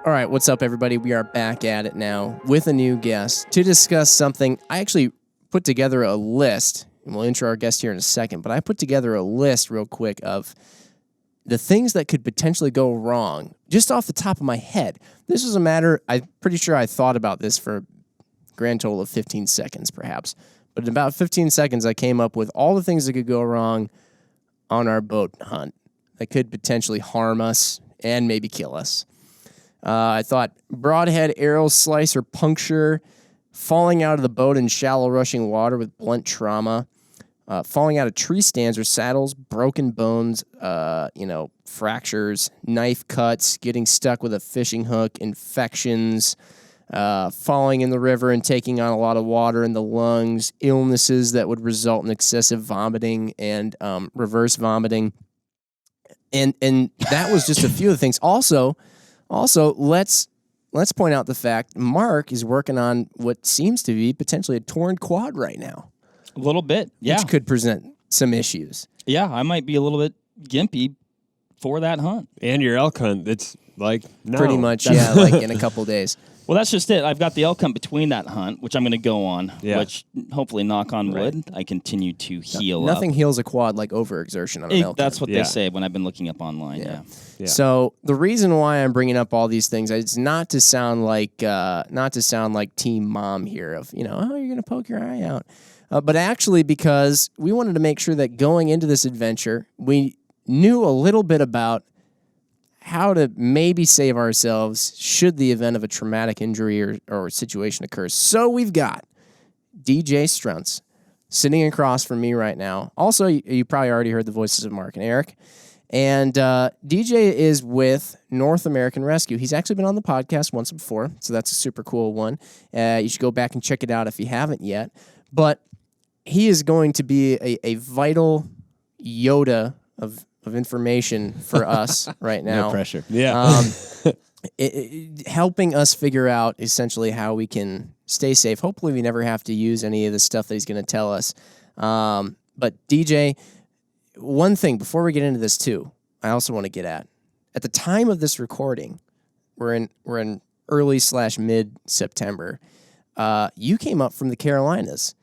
All right, what's up, everybody? We are back at it now with a new guest to discuss something. I actually put together a list, and we'll intro our guest here in a second, but I put together a list real quick of the things that could potentially go wrong just off the top of my head. This was a matter, I'm pretty sure I thought about this for a grand total of 15 seconds, perhaps. But in about 15 seconds, I came up with all the things that could go wrong on our boat hunt that could potentially harm us and maybe kill us. I thought broadhead, arrow, slice, or puncture, falling out of the boat in shallow rushing water with blunt trauma, falling out of tree stands or saddles, broken bones, fractures, knife cuts, getting stuck with a fishing hook, infections, falling in the river and taking on a lot of water in the lungs, illnesses that would result in excessive vomiting and reverse vomiting. And that was just a few of the things. Also, let's point out the fact Mark is working on what seems to be potentially a torn quad right now. A little bit, yeah. Which could present some issues. Yeah, I might be a little bit gimpy for that hunt. And your elk hunt, it's like, no. Pretty much, yeah, like in a couple days. Well, that's just it. I've got the elk hunt between that hunt, which I'm going to go on, which hopefully, knock on wood, I continue to heal Nothing up. heals a quad like overexertion on an elk That's hunt. what they say when I've been looking up online, yeah. So the reason why I'm bringing up all these things is not to sound like Team Mom here of, you're going to poke your eye out. But actually because we wanted to make sure that going into this adventure, we knew a little bit about how to maybe save ourselves should the event of a traumatic injury or situation occurs. So we've got DJ Strunts sitting across from me right now. Also, you probably already heard the voices of Mark and Eric. And DJ is with North American Rescue. He's actually been on the podcast once before, so that's a super cool one. You should go back and check it out if you haven't yet. But he is going to be a vital Yoda of information for us right now. No pressure. Yeah. Helping us figure out essentially how we can stay safe. Hopefully we never have to use any of the stuff that he's going to tell us. But DJ, one thing before we get into this too, I also want to get at the time of this recording, we're in early/mid September. You came up from the Carolinas.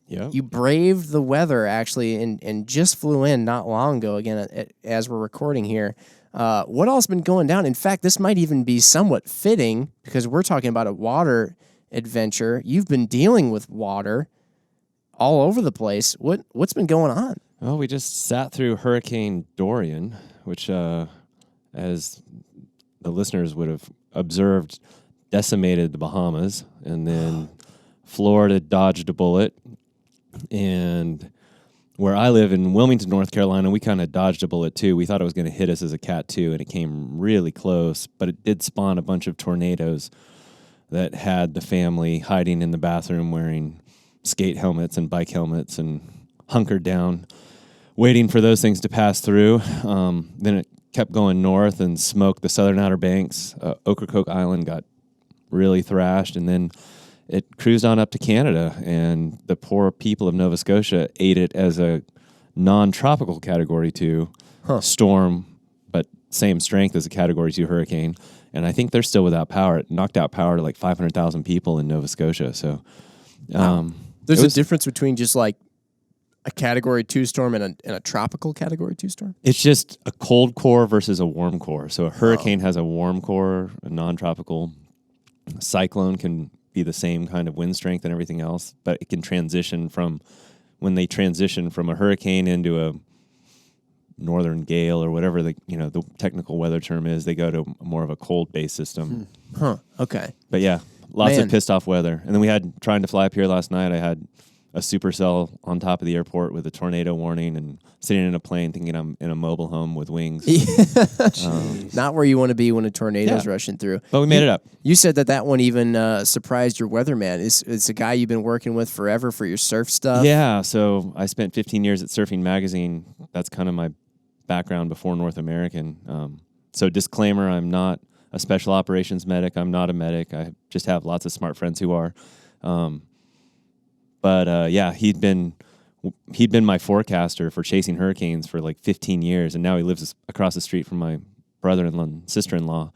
Yeah. You braved the weather, actually, and just flew in not long ago, again, as we're recording here. What all's been going down? In fact, this might even be somewhat fitting because we're talking about a water adventure. You've been dealing with water all over the place. What's been going on? Well, we just sat through Hurricane Dorian, which, as the listeners would have observed, decimated the Bahamas. And then Florida dodged a bullet. And where I live in Wilmington, North Carolina, we kind of dodged a bullet too. We thought it was going to hit us as a Cat 2, and it came really close. But it did spawn a bunch of tornadoes that had the family hiding in the bathroom wearing skate helmets and bike helmets and hunkered down, waiting for those things to pass through. Then it kept going north and smoked the southern Outer Banks. Ocracoke Island got really thrashed, and then it cruised on up to Canada, and the poor people of Nova Scotia ate it as a non-tropical Category 2 storm, but same strength as a Category 2 hurricane. And I think they're still without power. It knocked out power to like 500,000 people in Nova Scotia. So there's a difference between just like a Category 2 storm and a tropical Category 2 storm? It's just a cold core versus a warm core. So a hurricane has a warm core, a non-tropical cyclone can be the same kind of wind strength and everything else, but it can transition from when they transition from a hurricane into a northern gale or whatever the technical weather term is, they go to more of a cold base system. Okay. But yeah, lots of pissed off weather. And then we had trying to fly up here last night. I had a supercell on top of the airport with a tornado warning and sitting in a plane thinking I'm in a mobile home with wings. Not where you want to be when a tornado's rushing through. But we made it up. You said that one even surprised your weatherman. It's a guy you've been working with forever for your surf stuff? Yeah, so I spent 15 years at Surfing Magazine. That's kind of my background before North American. So disclaimer, I'm not a special operations medic. I'm not a medic. I just have lots of smart friends who are. But he'd been my forecaster for chasing hurricanes for like 15 years, and now he lives across the street from my brother-in-law and sister-in-law.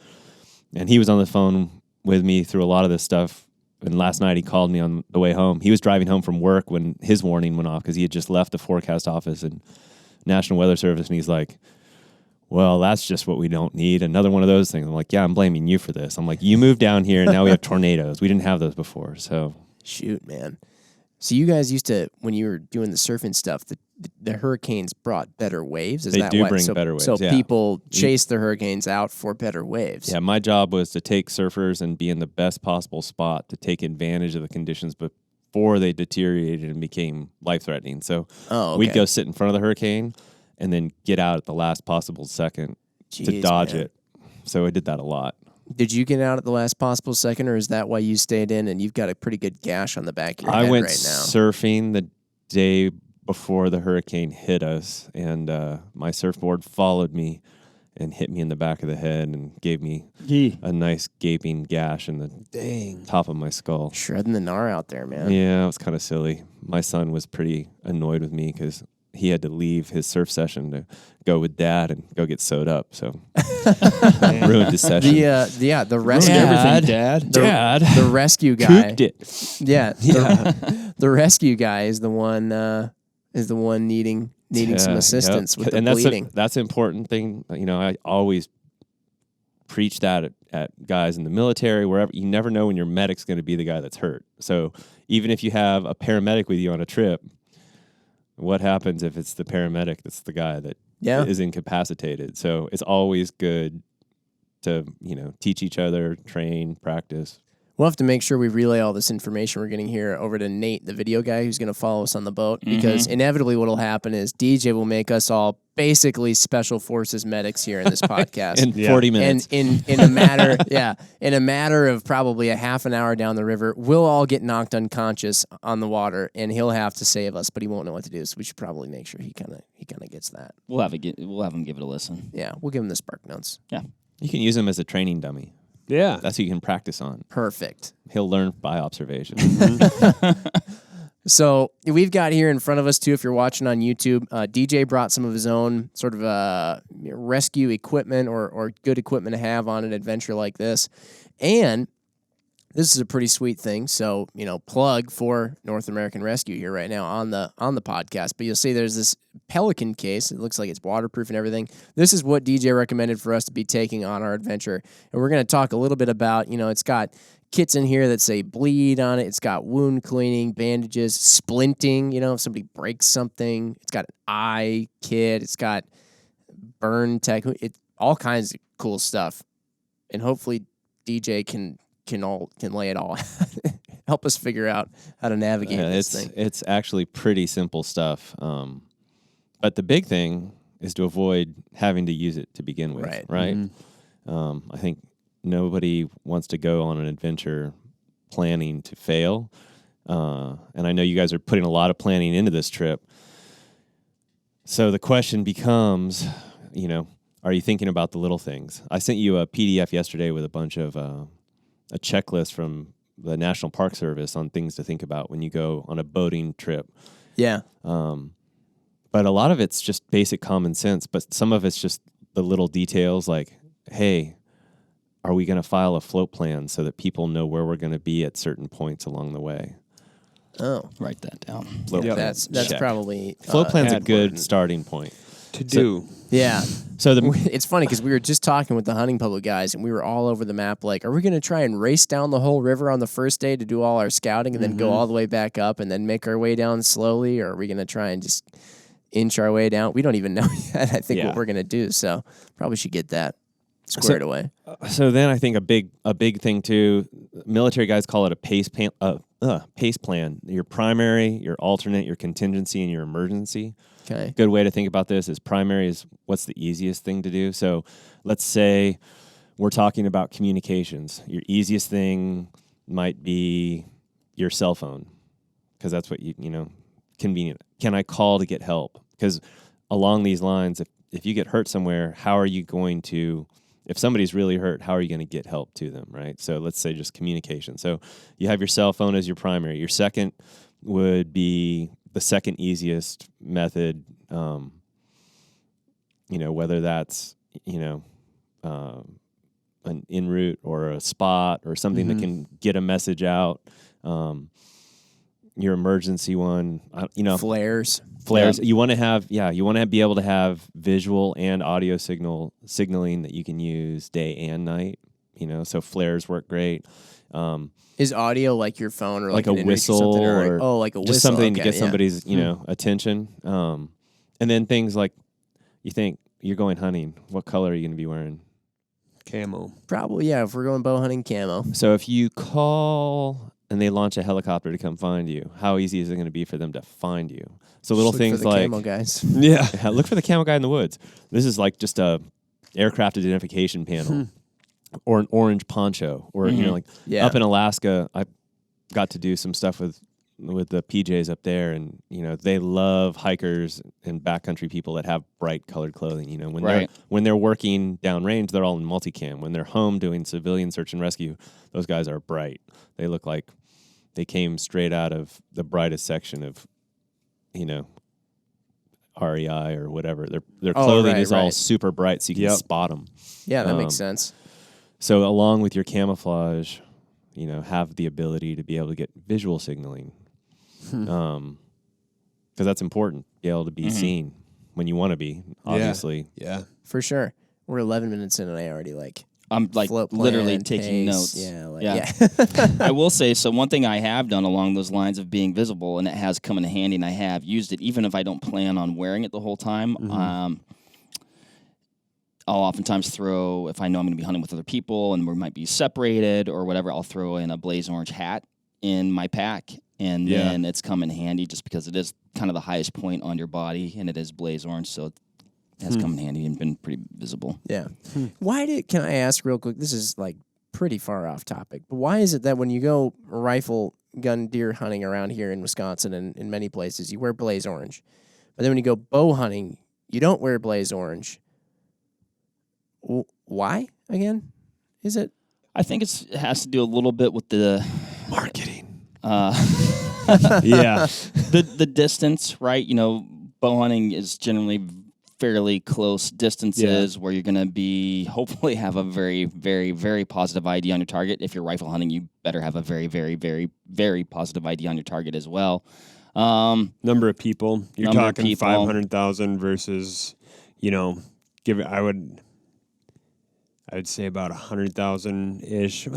And he was on the phone with me through a lot of this stuff. And last night he called me on the way home. He was driving home from work when his warning went off because he had just left the forecast office and National Weather Service. And he's like, well, that's just what we don't need. Another one of those things. I'm like, yeah, I'm blaming you for this. I'm like, you moved down here and now we have tornadoes. We didn't have those before. So shoot, man. So you guys used to, when you were doing the surfing stuff, the hurricanes brought better waves? Is They that do why? bring So, better waves, So yeah. people chase the hurricanes out for better waves. yeah, my job was to take surfers and be in the best possible spot to take advantage of the conditions before they deteriorated and became life-threatening. So we'd go sit in front of the hurricane and then get out at the last possible second to dodge it. So I did that a lot. Did you get out at the last possible second, or is that why you stayed in and you've got a pretty good gash on the back of your head I went right now? surfing the day before the hurricane hit us, and my surfboard followed me and hit me in the back of the head and gave me a nice gaping gash in the top of my skull. Shredding the gnar out there, man. Yeah, it was kind of silly. My son was pretty annoyed with me because he had to leave his surf session to go with Dad and go get sewed up. So ruined his session. The rescue Everything, Dad. the rescue guy. Cooped it. Yeah, the rescue guy is the one needing some assistance with the bleeding. That's an important thing. You know, I always preach that at guys in the military, wherever. You never know when your medic's going to be the guy that's hurt. So even if you have a paramedic with you on a trip, what happens if it's the paramedic that's the guy that is incapacitated? So it's always good to, teach each other, train, practice. We'll have to make sure we relay all this information we're getting here over to Nate, the video guy who's going to follow us on the boat, because inevitably what will happen is DJ will make us all basically special forces medics here in this podcast. In 40 minutes. And in a matter of probably a half an hour down the river, we'll all get knocked unconscious on the water, and he'll have to save us, but he won't know what to do. So we should probably make sure he kind of gets that. We'll have him give it a listen. Yeah, we'll give him the spark notes. Yeah, you can use him as a training dummy. Yeah. That's who you can practice on. Perfect. He'll learn by observation. So we've got here in front of us, too, if you're watching on YouTube, DJ brought some of his own sort of rescue equipment or good equipment to have on an adventure like this. And this is a pretty sweet thing. So, plug for North American Rescue here right now on the podcast. But you'll see there's this Pelican case. It looks like it's waterproof and everything. This is what DJ recommended for us to be taking on our adventure. And we're going to talk a little bit about, it's got kits in here that say bleed on it. It's got wound cleaning, bandages, splinting, if somebody breaks something. It's got an eye kit. It's got burn tech. All kinds of cool stuff. And hopefully DJ can lay it all out. Help us figure out how to navigate this thing. It's actually pretty simple stuff. But the big thing is to avoid having to use it to begin with, right? Mm-hmm. I think nobody wants to go on an adventure planning to fail. And I know you guys are putting a lot of planning into this trip. So the question becomes, are you thinking about the little things? I sent you a PDF yesterday with a bunch of a checklist from the National Park Service on things to think about when you go on a boating trip. Yeah. But a lot of it's just basic common sense, but some of it's just the little details like, hey, are we going to file a float plan so that people know where we're going to be at certain points along the way? Oh. Write that down. Float plan, That's check. probably... Float plan's a good important. starting point. To do. Yeah. So it's funny because we were just talking with the hunting public guys, and we were all over the map like, are we going to try and race down the whole river on the first day to do all our scouting and then go all the way back up and then make our way down slowly, or are we going to try and just inch our way down? We don't even know yet, I think, what we're going to do, so probably should get that squared away. So then I think a big thing too, military guys call it a pace plan. Your primary, your alternate, your contingency, and your emergency. Okay. Good way to think about this is primary is what's the easiest thing to do. So let's say we're talking about communications. Your easiest thing might be your cell phone because that's what convenient. Can I call to get help? Because along these lines, if you get hurt somewhere, how are you going to, if somebody's really hurt, how are you going to get help to them, right? So let's say just communication. So you have your cell phone as your primary. Your second would be the second easiest method, whether that's, an en route or a spot or something that can get a message out. Your emergency one, Flares. Yeah. You want to be able to have visual and audio signaling that you can use day and night. So flares work great. Is audio like your phone or like an a inReach whistle or like a whistle? Just something to Okay, get somebody's attention. And then things like you think you're going hunting. What color are you going to be wearing? Camo. Probably, yeah. If we're going bow hunting, camo. So if you call and they launch a helicopter to come find you, how easy is it going to be for them to find you? So little Just look things for the like camo guys. Yeah. look for the camo guy in the woods. This is like just a aircraft identification panel or an orange poncho or up in Alaska. I got to do some stuff with the PJs up there, and they love hikers and backcountry people that have bright colored clothing. When they're working downrange, they're all in multicam. When they're home doing civilian search and rescue, those guys are bright. They look like they came straight out of the brightest section of REI or whatever. Their clothing is all super bright, so you can spot them. Yeah, that makes sense. So along with your camouflage, have the ability to be able to get visual signaling. Because that's important, be able to be seen when you want to be, obviously. Yeah. For sure. We're 11 minutes in and I already I'm literally taking notes. Yeah. I will say, so one thing I have done along those lines of being visible, and it has come in handy, and I have used it even if I don't plan on wearing it the whole time. I'll oftentimes throw, if I know I'm going to be hunting with other people and we might be separated or whatever, I'll throw in a blaze orange hat in my pack. And then it's come in handy just because it is kind of the highest point on your body, and it is blaze orange, so it has come in handy and been pretty visible. Yeah. Can I ask real quick, this is pretty far off topic, but why is it that when you go rifle gun deer hunting around here in Wisconsin and in many places, you wear blaze orange, but then when you go bow hunting, you don't wear blaze orange? Why, again? Is it? I think it has to do a little bit with the Marketing. The distance, right? Bow hunting is generally fairly close distances where you're going to be hopefully have a very, very, very positive ID on your target. If you're rifle hunting, you better have a very, very, very, very positive ID on your target as well. Number of people. You're talking 500,000 versus, I would say about 100,000-ish.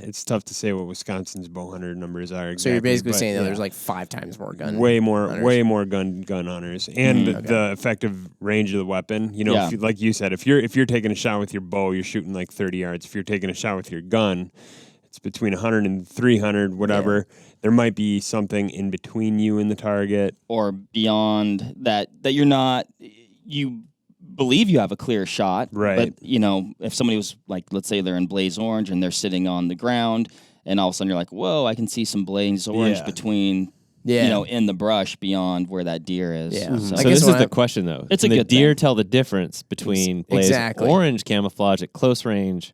It's tough to say what Wisconsin's bow hunter numbers are exactly. So you're basically saying that there's 5 times more gun Way more hunters. gun hunters. And the effective range of the weapon. If you, like you said, if you're taking a shot with your bow, you're shooting 30 yards. If you're taking a shot with your gun, it's between 100 and 300, whatever. Yeah. There might be something in between you and the target. Or beyond that you're not... You believe you have a clear shot, right? But if somebody was let's say they're in blaze orange and they're sitting on the ground, and all of a sudden you're like, whoa, I can see some blaze orange between, in the brush beyond where that deer is. Yeah. So this is the question though. It's Can a the good deer thing. tell the difference between blaze orange camouflage at close range?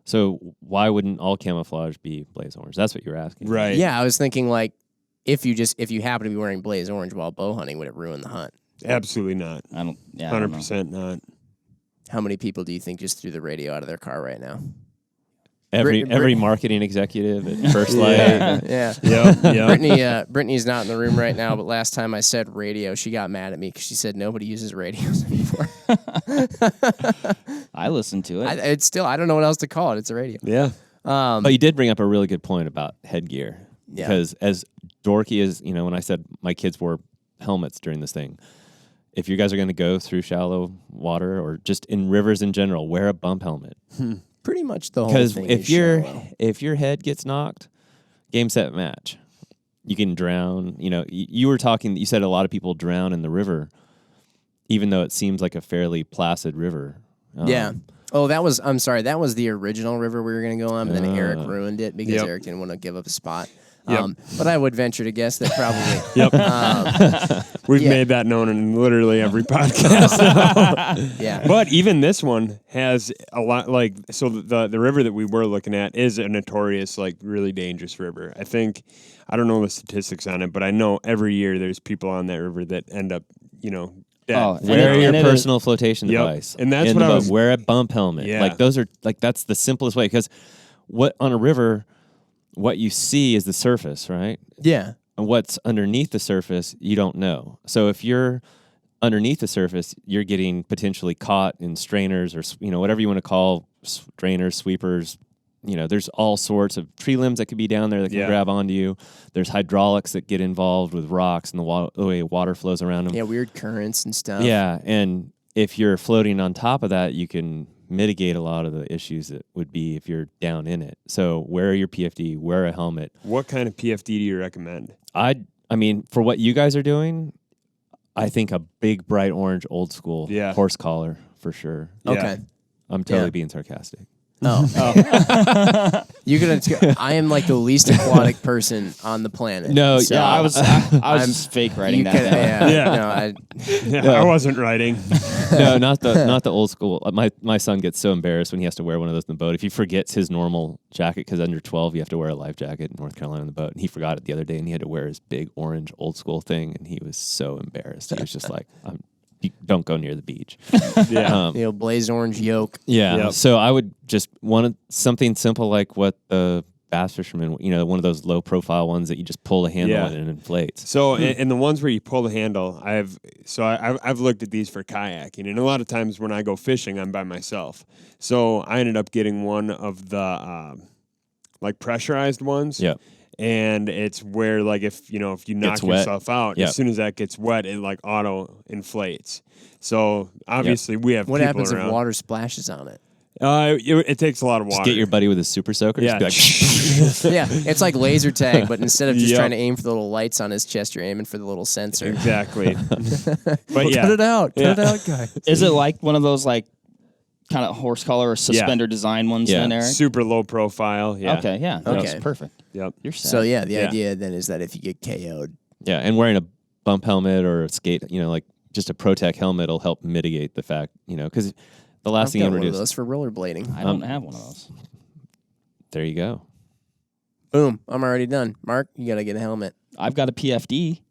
So why wouldn't all camouflage be blaze orange? That's what you're asking, right? Yeah, I was thinking if you happen to be wearing blaze orange while bow hunting, would it ruin the hunt? Absolutely not. 100% not. How many people do you think just threw the radio out of their car right now? Every marketing executive at First Light. Yeah. Yep. Brittany's not in the room right now, but last time I said radio, she got mad at me because she said nobody uses radios anymore. I listen to it. I don't know what else to call it. It's a radio. Yeah. But you did bring up a really good point about headgear. Yeah. Because as dorky as, when I said my kids wore helmets during this thing, if you guys are going to go through shallow water or just in rivers in general, wear a bump helmet. Pretty much the whole thing. Because if your head gets knocked, game, set, match. You can drown. You said a lot of people drown in the river, even though it seems like a fairly placid river. Yeah. Oh, that was the original river we were going to go on, but then Eric ruined it because Eric didn't want to give up a spot. But I would venture to guess that probably. We've made that known in literally every podcast. Yeah. But even this one has a lot, so the river that we were looking at is a notorious, really dangerous river. I don't know the statistics on it, but I know every year there's people on that river that end up, Oh, Wear and your it personal flotation device. And that's in what the I boat. was. Wear a bump helmet. Yeah. Like those are like that's the simplest way because what on a river, what you see is the surface, right? Yeah. And what's underneath the surface, you don't know. So if you're underneath the surface, you're getting potentially caught in strainers or whatever you want to call strainers, sweepers. There's all sorts of tree limbs that could be down there that can grab onto you. There's hydraulics that get involved with rocks and the way water flows around them. Yeah, weird currents and stuff. Yeah, and if you're floating on top of that, you can mitigate a lot of the issues that would be if you're down in it. So wear your PFD, wear a helmet. What kind of PFD do you recommend? I mean, for what you guys are doing, I think a big, bright orange, old school horse collar for sure. Yeah. Okay. I'm totally being sarcastic. Oh. You're gonna. I am like the least aquatic person on the planet. No, so I was just fake writing that down. Yeah. I wasn't writing. No, not the old school. My son gets so embarrassed when he has to wear one of those in the boat. If he forgets his normal jacket, because under 12 you have to wear a life jacket in North Carolina on the boat, and he forgot it the other day, and he had to wear his big orange old school thing, and he was so embarrassed. He was just like, you don't go near the beach. Yeah. Blazed orange yoke. Yeah. Yep. So I would just want something simple like what the bass fishermen, one of those low profile ones that you just pull the handle and it inflates. So, and the ones where you pull the handle, I've looked at these for kayaking, and a lot of times when I go fishing, I'm by myself. So I ended up getting one of the like pressurized ones. Yeah. And it's where like if you knock yourself out, as soon as that gets wet, it like auto inflates. So obviously we have What people happens around. if water splashes on it? It takes a lot of water. Just get your buddy with a super soaker. Yeah. Just be like, Yeah, it's like laser tag, but instead of just trying to aim for the little lights on his chest, you're aiming for the little sensor. Exactly. But Cut it out. Cut it out, guys. Is it like one of those like kind of horse collar or suspender design ones then, Eric? Super low profile. Yeah. Okay, yeah. Okay. That's perfect. Yep. You're set. So the idea then is that if you get KO'd, yeah, and wearing a bump helmet or a skate, like just a ProTech helmet will help mitigate the fact, because the last thing you I've got want one to of do is those for rollerblading. I don't have one of those. there you go. Boom, I'm already done. Mark, you gotta get a helmet. I've got a PFD.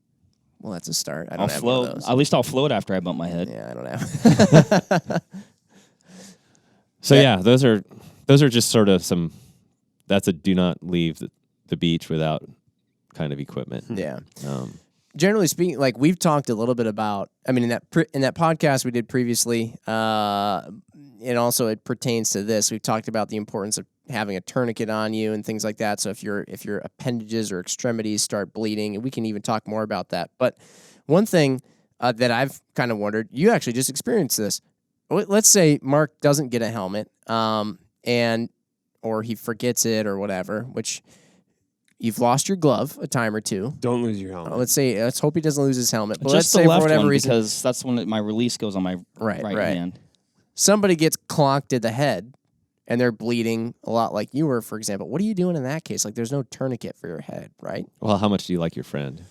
Well, that's a start. I I'll don't have one of float. those. At least I'll float after I bump my head. Yeah, I don't have. So those are just sort of some. That's a do not leave the beach without kind of equipment. Yeah. Generally speaking, like we've talked a little bit about. I mean, in that podcast we did previously, and also it pertains to this. We've talked about the importance of having a tourniquet on you and things like that. So if your appendages or extremities start bleeding, and we can even talk more about that. But one thing that I've kind of wondered, you actually just experienced this. Let's say Mark doesn't get a helmet, or he forgets it or whatever, which you've lost your glove a time or two. Don't lose your helmet. Let's hope he doesn't lose his helmet. But Just let's the say left for whatever one, reason, because that's when my release goes on my right hand. somebody gets clonked in the head and they're bleeding a lot like you were, for example. What are you doing in that case? Like, there's no tourniquet for your head, right? Well, how much do you like your friend?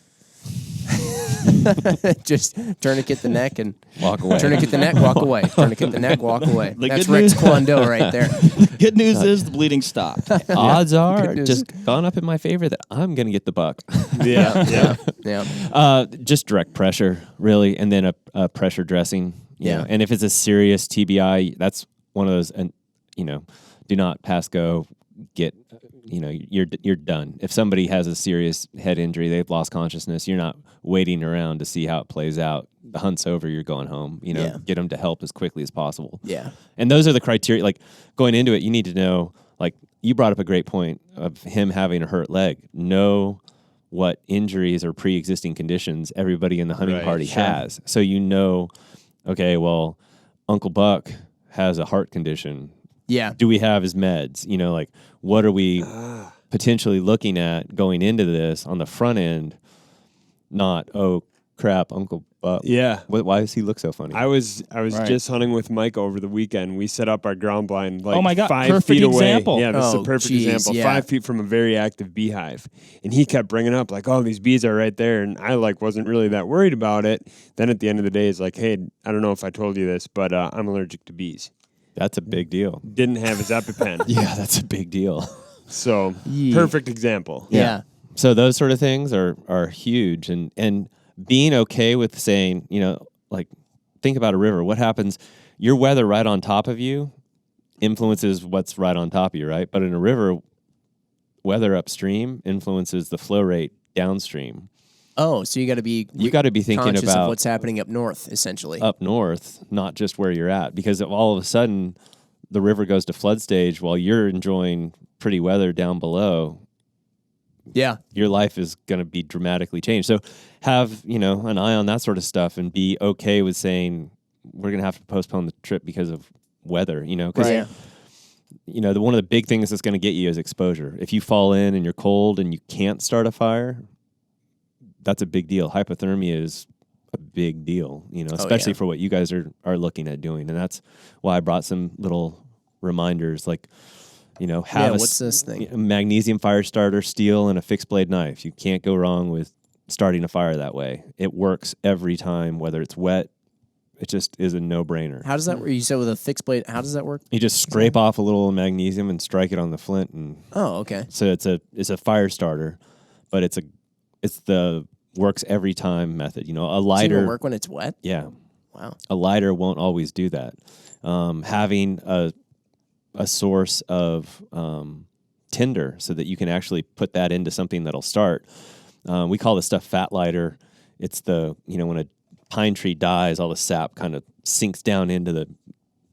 Just tourniquet the neck and Walk away. tourniquet the neck, walk away. Tourniquet the neck, walk away. The That's good Rex news- Kwon-Do right there. Good news is the bleeding stopped. Odds are Good news. just gone up in my favor that I'm going to get the buck. Yeah. Just direct pressure, really, and then a pressure dressing. You know. And if it's a serious TBI, that's one of those, and do not pass go. Get, you're done. If somebody has a serious head injury, they've lost consciousness, you're not waiting around to see how it plays out. The hunt's over, you're going home. Get them to help as quickly as possible. Yeah. And those are the criteria. Like going into it, you need to know. Like you brought up a great point of him having a hurt leg. Know what injuries or pre-existing conditions everybody in the hunting party has. So okay, well, Uncle Buck has a heart condition. Yeah. Do we have his meds? Like what are we potentially looking at going into this on the front end? Not, oh crap, Uncle Buck. Yeah. Why does he look so funny? I was just hunting with Mike over the weekend. We set up our ground blind like Oh my God, 5 perfect feet away. example. Yeah, this is Oh, a perfect geez, example. yeah. 5 feet from a very active beehive, and he kept bringing up like, "Oh, these bees are right there," and I wasn't really that worried about it. Then at the end of the day, it's like, "Hey, I don't know if I told you this, but I'm allergic to bees." That's a big deal. Didn't have his EpiPen. Yeah, that's a big deal. So Yeah. perfect example. Yeah. So those sort of things are huge, and being okay with saying, like think about a river. What happens? Your weather right on top of you influences what's right on top of you, right? But in a river, weather upstream influences the flow rate downstream. Oh, so you got to be thinking conscious about of what's happening up north, essentially. Up north, not just where you're at, because if all of a sudden the river goes to flood stage while you're enjoying pretty weather down below, your life is going to be dramatically changed. So have, an eye on that sort of stuff and be okay with saying we're going to have to postpone the trip because of weather, because one of the big things that's going to get you is exposure. If you fall in and you're cold and you can't start a fire, that's a big deal. Hypothermia is a big deal, especially for what you guys are looking at doing. And that's why I brought some little reminders like, have what's this thing? A magnesium fire starter, steel, and a fixed blade knife. You can't go wrong with starting a fire that way. It works every time, whether it's wet. It just is a no-brainer. How does that work? You said with a fixed blade, how does that work? You just scrape off a little magnesium and strike it on the flint. And okay. So it's a fire starter, but it's the works every time method. A lighter. Does it work when it's wet? Yeah. Wow. A lighter won't always do that. Having a source of tinder so that you can actually put that into something that'll start. We call this stuff fat lighter. It's when a pine tree dies, all the sap kind of sinks down into the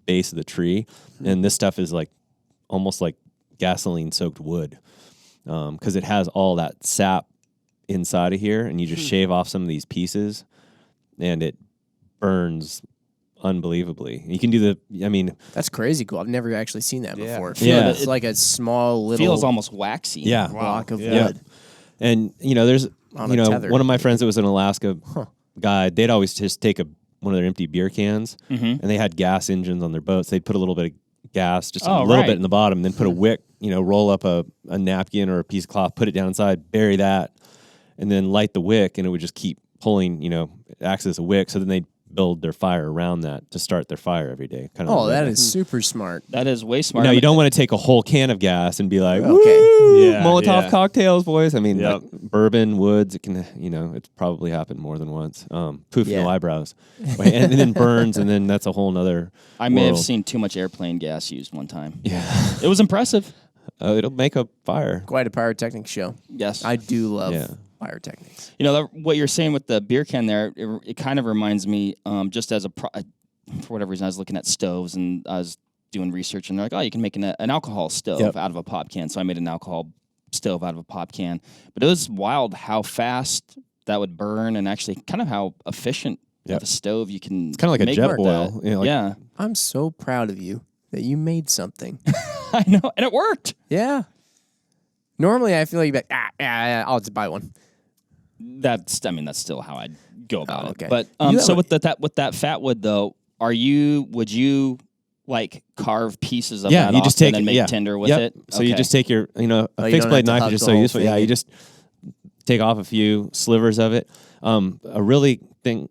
base of the tree, and this stuff is like almost like gasoline-soaked wood because it has all that sap inside of here, and you just shave off some of these pieces, and it burns unbelievably. You can do that's crazy cool. I've never actually seen that before. It's like a small little feels almost waxy. block of wood. And there's On a tether. one of my friends that was in Alaska guide, they'd always just take one of their empty beer cans, and they had gas engines on their boats. They'd put a little bit of gas, just a little bit in the bottom, and then put a wick, roll up a napkin or a piece of cloth, put it down inside, bury that, and then light the wick, and it would just keep pulling, it acts as a wick. So then they'd build their fire around that to start their fire every day. That is super smart. That is way smart. Now, you don't want to take a whole can of gas and be like, Molotov cocktails, boys. I mean, like bourbon, woods, it can, it's probably happened more than once. Poof, no eyebrows. and then burns, and then that's a whole nother I may have seen too much airplane gas used one time. Yeah. It was impressive. It'll make a fire. Quite a pyrotechnic show. Yes. I do love pyrotechnics. What you're saying with the beer can there, it kind of reminds me, just as for whatever reason, I was looking at stoves and I was doing research, and they're like, oh, you can make an alcohol stove out of a pop can. So I made an alcohol stove out of a pop can. But it was wild how fast that would burn, and actually kind of how efficient of a stove you can. It's kind of like a jet boil. I'm so proud of you that you made something. I know, and it worked. Yeah. Normally, I feel like you'd be like, I'll just buy one. That's still how I'd go about okay. it. But so with that fat wood though, would you like carve pieces of that you off just take and then make tinder with it? So you just take your, a fixed blade knife is just so useful. Yeah, you just take off a few slivers of it. A really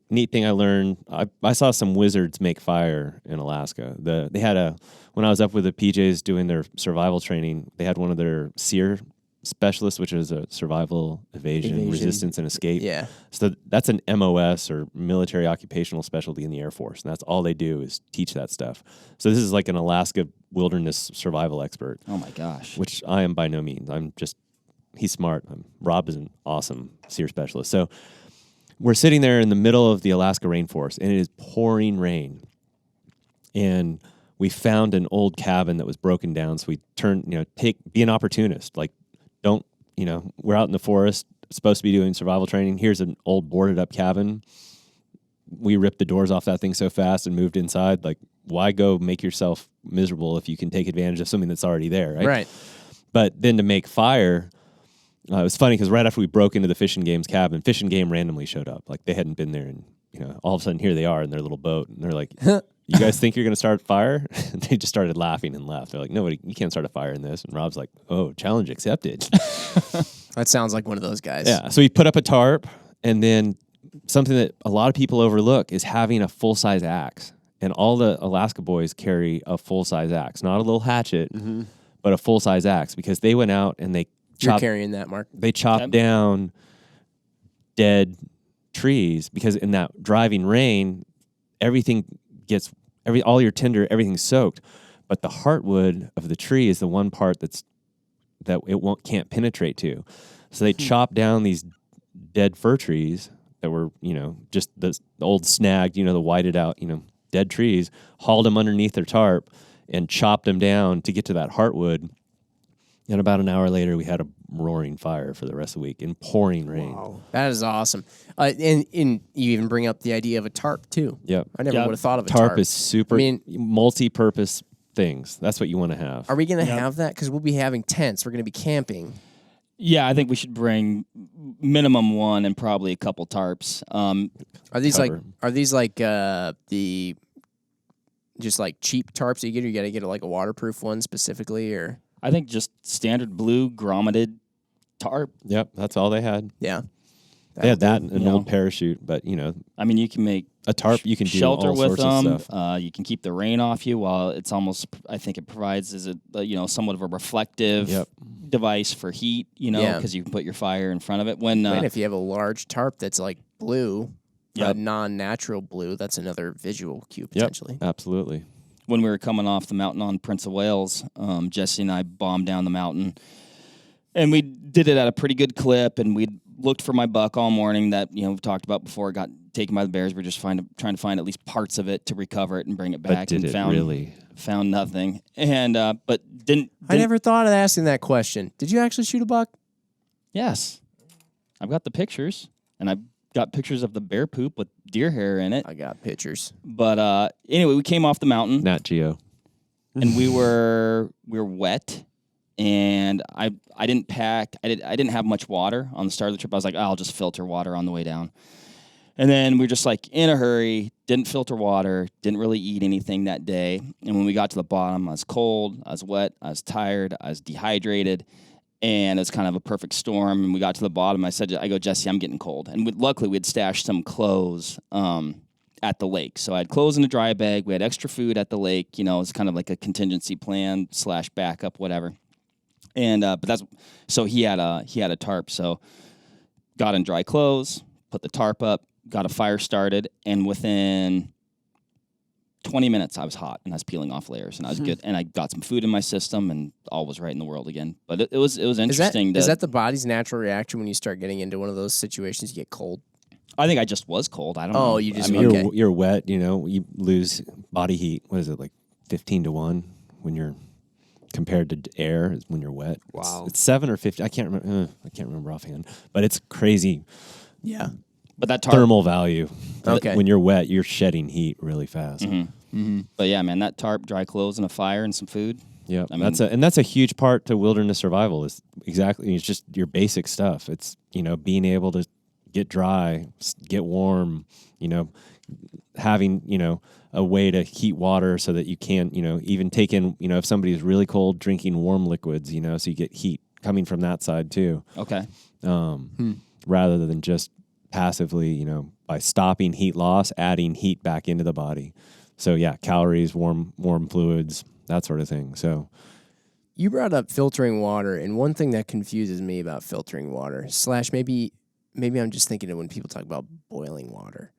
neat thing I learned, I saw some wizards make fire in Alaska. They had when I was up with the PJs doing their survival training, they had one of their SEER specialists, which is a survival, evasion, resistance, and escape. Yeah. So that's an MOS or military occupational specialty in the Air Force, and that's all they do is teach that stuff. So this is like an Alaska wilderness survival expert. Oh my gosh. Which I am by no means. He's smart. Rob is an awesome SEER specialist. So we're sitting there in the middle of the Alaska rainforest, and it is pouring rain. And we found an old cabin that was broken down. So we be an opportunist. Like, don't, we're out in the forest, supposed to be doing survival training. Here's an old boarded up cabin. We ripped the doors off that thing so fast and moved inside. Like, why go make yourself miserable if you can take advantage of something that's already there, right? Right. But then to make fire, it was funny because right after we broke into the Fish and Game's cabin, Fish and Game randomly showed up. Like, they hadn't been there, and all of a sudden here they are in their little boat, and they're like, "You guys think you're going to start a fire?" And they just started laughing and left. They're like, "Nobody, you can't start a fire in this." And Rob's like, "Oh, challenge accepted." That sounds like one of those guys. Yeah. So he put up a tarp, and then something that a lot of people overlook is having a full size axe. And all the Alaska boys carry a full size axe, not a little hatchet, but a full size axe, because they went out and they You're carrying that, Mark. They chopped down dead trees because in that driving rain, everything gets all your tinder, everything's soaked. But the heartwood of the tree is the one part that it can't penetrate to. So they chop down these dead fir trees that were, just the old snagged, the whited out, dead trees, hauled them underneath their tarp and chopped them down to get to that heartwood. And about an hour later, we had a roaring fire for the rest of the week in pouring rain. Wow. That is awesome. And you even bring up the idea of a tarp, too. Yep. I never would have thought of a tarp. Tarp is super multi-purpose things. That's what you want to have. Are we going to have that? Because we'll be having tents. We're going to be camping. Yeah, I think we should bring minimum one and probably a couple tarps. Are these like the just like cheap tarps that you get, or you got to get like a waterproof one specifically, or? I think just standard blue grommeted tarp. Yep, that's all they had. Yeah. They had that and an old parachute, but I mean, you can make a tarp. You can do shelter all with sorts them. of stuff. You can keep the rain off you. While it's almost, I think it provides somewhat of a reflective device for heat. Because you can put your fire in front of it. And if you have a large tarp that's like blue, non-natural blue, that's another visual cue potentially. Yep, absolutely. When we were coming off the mountain on Prince of Wales, Jesse and I bombed down the mountain, and we did it at a pretty good clip. And we looked for my buck all morning that we've talked about before. It got taken by the bears. We're just trying to find at least parts of it to recover it and bring it back. Found nothing. And but didn't. I never thought of asking that question. Did you actually shoot a buck? Yes, I've got the pictures, and I've got pictures of the bear poop with deer hair in it. I got pictures. But anyway, we came off the mountain. Nat Geo. And we were wet, and I didn't pack. I didn't have much water on the start of the trip. I was like, I'll just filter water on the way down. And then we were just like in a hurry, didn't filter water, didn't really eat anything that day. And when we got to the bottom, I was cold, I was wet, I was tired, I was dehydrated. And it was kind of a perfect storm. And we got to the bottom. I go, Jesse, I'm getting cold. And luckily, we had stashed some clothes at the lake. So I had clothes in a dry bag. We had extra food at the lake. It was kind of like a contingency plan / backup, whatever. And so he had a tarp. So got in dry clothes, put the tarp up, got a fire started, and within 20 minutes, I was hot, and I was peeling off layers, and I was good, and I got some food in my system, and all was right in the world again. But it was interesting. Is that the body's natural reaction when you start getting into one of those situations? You get cold. I think I just was cold. I don't know. Oh, you just you're wet. You lose body heat. What is it, like 15-1 when you're compared to air? When you're wet, wow, it's 7 or 50. I can't remember offhand, but it's crazy. Yeah. But that tarp, thermal value. Okay. When you're wet, you're shedding heat really fast. Mm-hmm. Mm-hmm. But yeah, man, that tarp, dry clothes, and a fire and some food. Yeah, that's a huge part to wilderness survival. It's just your basic stuff. It's being able to get dry, get warm. Having a way to heat water so that you can even take in if somebody's really cold, drinking warm liquids. So you get heat coming from that side too. Okay. Rather than just passively, by stopping heat loss, adding heat back into the body. So yeah, calories, warm fluids, that sort of thing. So you brought up filtering water, and one thing that confuses me about filtering water / maybe I'm just thinking of when people talk about boiling water.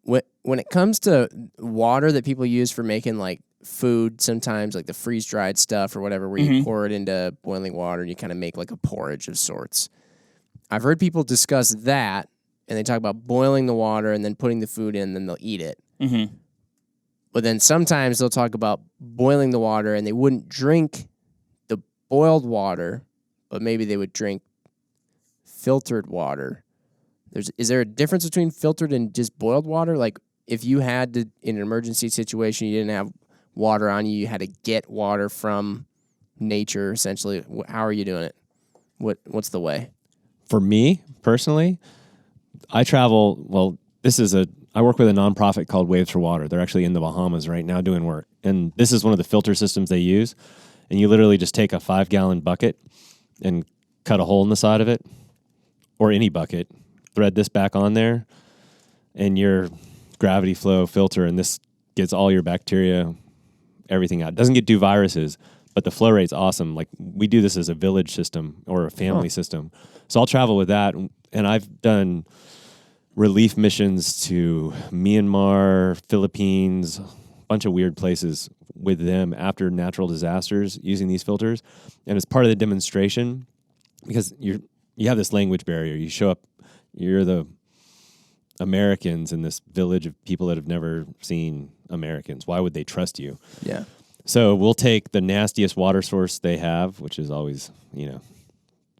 When it comes to water that people use for making like food, sometimes like the freeze-dried stuff or whatever, where you pour it into boiling water and you kind of make like a porridge of sorts. I've heard people discuss that, and they talk about boiling the water and then putting the food in, and then they'll eat it. Mm-hmm. But then sometimes they'll talk about boiling the water, and they wouldn't drink the boiled water, but maybe they would drink filtered water. Is there a difference between filtered and just boiled water? Like if you had to, in an emergency situation, you didn't have water on you, you had to get water from nature, essentially. How are you doing it? What's the way? For me, personally, I travel, I work with a nonprofit called Waves for Water. They're actually in the Bahamas right now doing work. And this is one of the filter systems they use. And you literally just take a 5-gallon bucket and cut a hole in the side of it, or any bucket, thread this back on there, and your gravity flow filter, and this gets all your bacteria, everything out. It doesn't do viruses, but the flow rate's awesome. Like we do this as a village system or a family system. So I'll travel with that, and I've done relief missions to Myanmar, Philippines, a bunch of weird places with them after natural disasters using these filters. And as part of the demonstration, because you have this language barrier, you show up, you're the Americans in this village of people that have never seen Americans. Why would they trust you? Yeah. So we'll take the nastiest water source they have, which is always,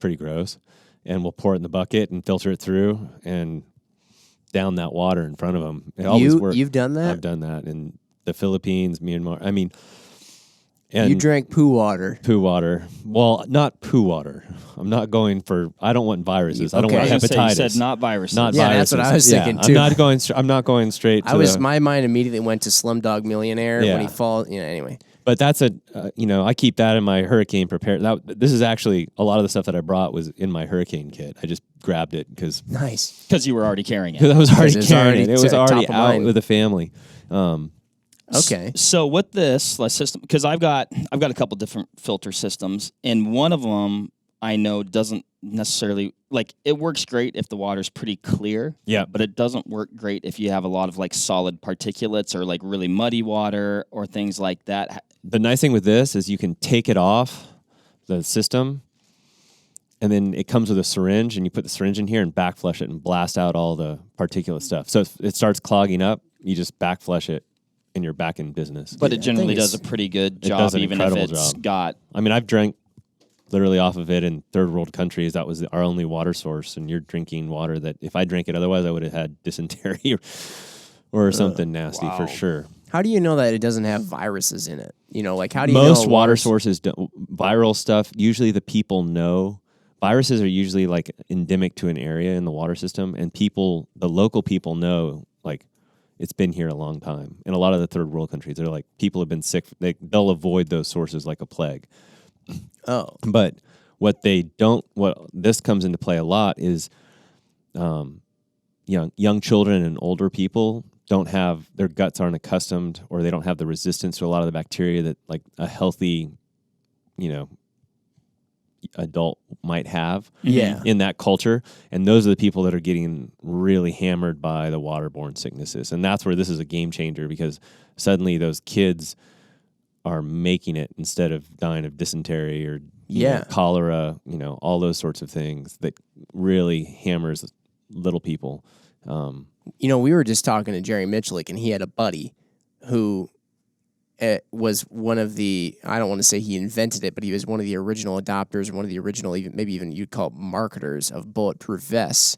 pretty gross, and we'll pour it in the bucket and filter it through and down that water in front of them. It always works. You've done that? I've done that in the Philippines, Myanmar. I mean, and you drank poo water. Poo water. Well, not poo water. I don't want viruses. I don't want hepatitis. You said not viruses. Not yeah, viruses. that's what I was thinking too. I'm not going straight to my mind immediately went to Slumdog Millionaire when he falls, anyway. But that's I keep that in my hurricane prepared. This is actually a lot of the stuff that I brought was in my hurricane kit. I just grabbed it because nice. Because you were already carrying it. I was already carrying it. It was already out mind. with the family. Okay. So with this system, because I've got a couple different filter systems, and one of them I know doesn't necessarily it works great if the water's pretty clear. Yeah. But it doesn't work great if you have a lot of solid particulates or really muddy water or things like that. The nice thing with this is you can take it off the system, and then it comes with a syringe, and you put the syringe in here and backflush it and blast out all the particulate stuff. So if it starts clogging up, you just backflush it, and you're back in business. But it generally does a pretty good job, even if it's got. I mean, I've drank literally off of it in third world countries. That was our only water source, and you're drinking water that if I drank it otherwise, I would have had dysentery or something nasty for sure. How do you know that it doesn't have viruses in it? How do you Most know water sources, viral stuff, usually the people know. Viruses are usually endemic to an area in the water system, and the local people know, it's been here a long time. In a lot of the third world countries, they're people have been sick. They'll avoid those sources like a plague. Oh. But what this comes into play a lot is young children and older people their guts aren't accustomed, or they don't have the resistance to a lot of the bacteria that a healthy, adult might have in that culture. And those are the people that are getting really hammered by the waterborne sicknesses. And that's where this is a game changer, because suddenly those kids are making it instead of dying of dysentery or cholera, all those sorts of things that really hammers little people. We were just talking to Jerry Mitchell, and he had a buddy who was one of the, I don't want to say he invented it, but he was one of the original adopters, one of the original, maybe even you'd call it marketers of bulletproof vests.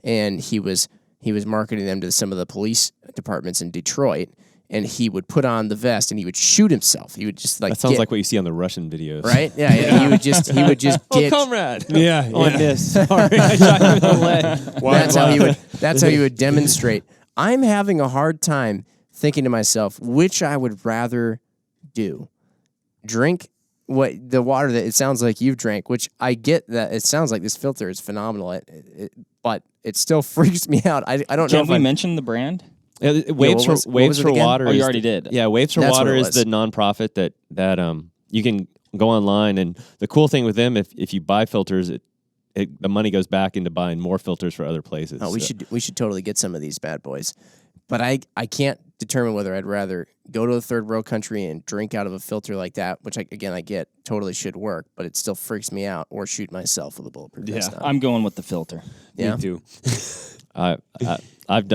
And he was marketing them to some of the police departments in Detroit. And he would put on the vest and he would shoot himself. He would just that sounds like what you see on the Russian videos, right? Yeah. He would just get comrade. Yeah. On this. Sorry, I shot you in the leg. That's how he would demonstrate. I'm having a hard time thinking to myself which I would rather do. Drink the water that it sounds like you've drank, which I get that it sounds like this filter is phenomenal, but it still freaks me out. I don't know. Can we mention the brand? Waves for Water. Oh, you already did. Yeah, Waves for Water is the nonprofit that you can go online, and the cool thing with them, if you buy filters, the money goes back into buying more filters for other places. Oh, we should totally get some of these bad boys, but I can't determine whether I'd rather go to a third world country and drink out of a filter like that, which I get totally should work, but it still freaks me out, or shoot myself with a bulletproof vest on. I'm going with the filter. Yeah, me too. I've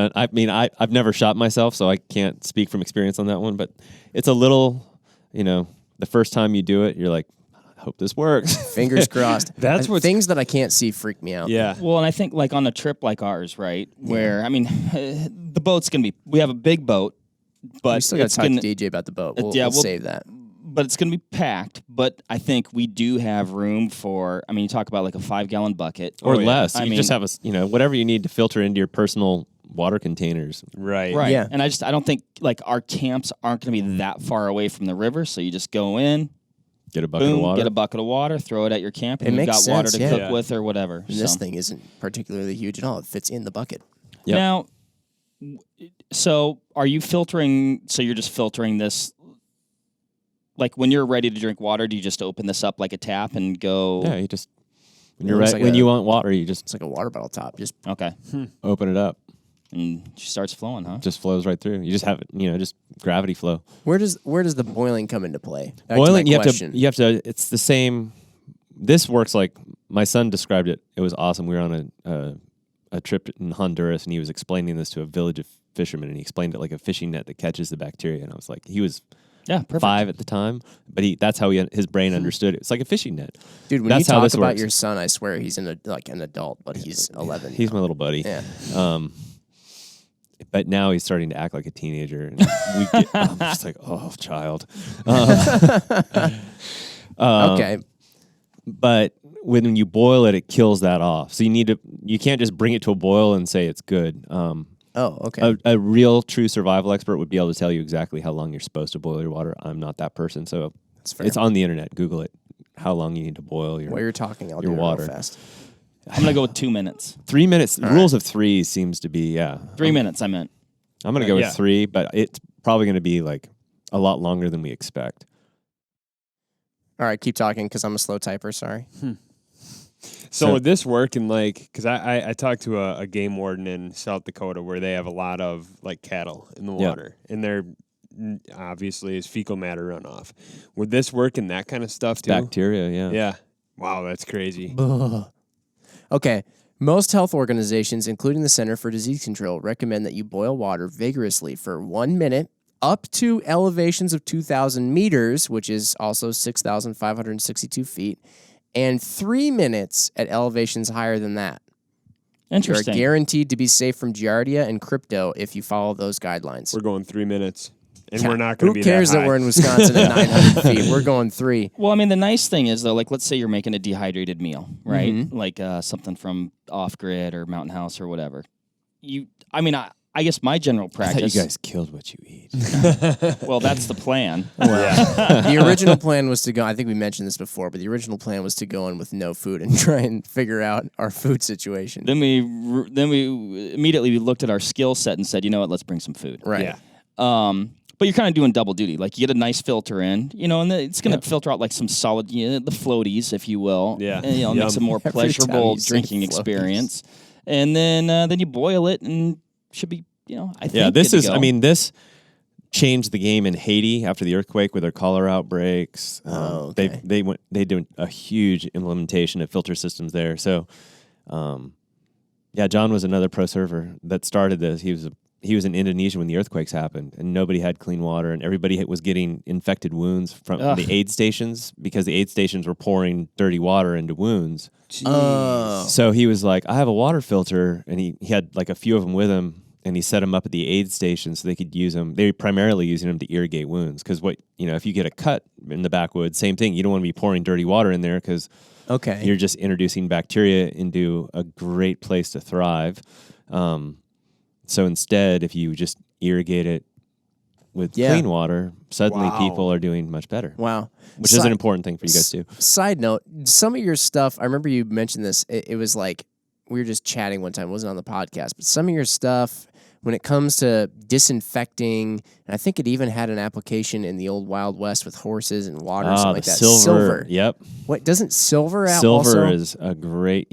never shot myself, so I can't speak from experience on that one, but it's a little, the first time you do it, you're like, I hope this works. Fingers crossed. That's what things that I can't see freak me out. Yeah. Well, and I think on a trip like ours, right, where, the boat's going to be, we have a big boat, but we still got to talk to DJ about the boat. We'll save that. But it's going to be packed, but I think we do have room for, you talk about a 5-gallon bucket. Or less. You just have whatever you need to filter into your personal water containers. Right. Yeah. And I don't think our camps aren't going to be that far away from the river, so you just go in, get a bucket of water. Get a bucket of water, throw it at your camp, and you've got water to cook with or whatever. And this thing isn't particularly huge at all. It fits in the bucket. Yep. Now, so are you filtering, so you're just filtering this, when you're ready to drink water, do you just open this up like a tap and go? Yeah, you just, when you want water, you just... It's like a water bottle top. Just okay. Open it up. and she starts flowing, huh? Just flows right through. You just have it, just gravity flow. Where does the boiling come into play? Back Boiling, to my you question. have to. It's the same. This works like my son described it. It was awesome. We were on a trip in Honduras, and he was explaining this to a village of fishermen, and he explained it like a fishing net that catches the bacteria. And I was like, he was 5 at the time, but that's how his brain understood it. It's like a fishing net. Dude, when That's you how talk this about works. your son, I swear he's an adult, but he's 11. He's my little buddy. Yeah. But now he's starting to act like a teenager. And I'm just like, oh, child. Okay. But when you boil it, it kills that off. So you can't just bring it to a boil and say it's good. Okay. A real true survival expert would be able to tell you exactly how long you're supposed to boil your water. I'm not that person, so That's fair. it's on the internet. Google it. How long you need to boil your While you're talking, I'll your do it water. real fast. I'm gonna go with 2 minutes. 3 minutes. Rules of 3 seems to be 3 minutes. I meant. I'm gonna go with Yeah. 3, but it's probably gonna be like a lot longer than we expect. All right, keep talking because I'm a slow typer. Sorry. So would this work in because I talked to a game warden in South Dakota where they have a lot of like cattle in the water, and they're obviously is fecal matter runoff. Would this work in that kind of stuff too? Bacteria, yeah. Yeah. Wow, that's crazy. Okay. Most health organizations, including the Center for Disease Control, recommend that you boil water vigorously for 1 minute up to elevations of 2,000 meters, which is also 6,562 feet, and 3 minutes at elevations higher than that. Interesting. You're guaranteed to be safe from Giardia and crypto if you follow those guidelines. We're going 3 minutes, and we're not going to be Who cares that that high. we're in Wisconsin at 900 feet? We're going 3. Well, I mean, the nice thing is, though, like, let's say you're making a dehydrated meal, right? Mm-hmm. Like something from Off Grid or Mountain House or whatever. I guess my general I thought practice. you guys killed what you eat. Well, that's the plan. The original plan was to go, I think we mentioned this before, but the original plan was to go in with no food and try and figure out our food situation. Then we immediately looked at our skill set and said, you know what, let's bring some food. Right. Yeah. But you're kind of doing double duty. Like you get a nice filter in, and it's going to filter out like some solid, the floaties, if you will. Yeah. And, makes a more Every time pleasurable you say drinking floaties. experience. And then you boil it and should be, I think. Yeah, this good is, to go. this changed the game in Haiti after the earthquake with their cholera outbreaks. okay. They did a huge implementation of filter systems there. So, John was another pro server that started this. He was in Indonesia when the earthquakes happened, and nobody had clean water, and everybody was getting infected wounds from the aid stations because the aid stations were pouring dirty water into wounds. Oh. So he was like, I have a water filter, and he had like a few of them with him, and he set them up at the aid station so they could use them. They were primarily using them to irrigate wounds because if you get a cut in the backwoods, same thing. You don't want to be pouring dirty water in there because Okay. you're just introducing bacteria into a great place to thrive. So instead, if you just irrigate it with clean water, suddenly people are doing much better. Wow. Which is an important thing for you guys too. Side note, some of your stuff, I remember you mentioned this, it was like, we were just chatting one time, it wasn't on the podcast, but some of your stuff, when it comes to disinfecting, and I think it even had an application in the old Wild West with horses and water or something like that. Silver. Yep. What, doesn't silver out Silver also? is a great,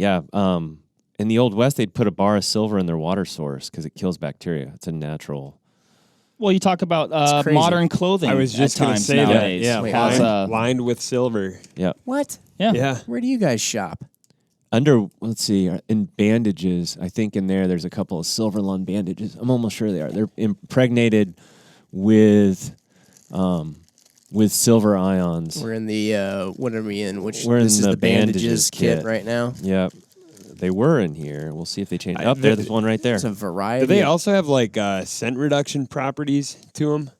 in the Old West, they'd put a bar of silver in their water source because it kills bacteria. It's a natural. Well, you talk about crazy. modern clothing. I was just going to say nowadays. that. Yeah, Wait, Has, lined with silver. Yeah. What? Yeah. Where do you guys shop? Let's see, in bandages, I think in there's a couple of silver lung bandages. I'm almost sure they are. They're impregnated with silver ions. We're in the, what are we in? Which We're this in is the the bandages bandages kit kit. right now. Yep. They were in here. We'll see if they change. There's one right there. It's a variety. Do they of- also have like scent reduction properties to them?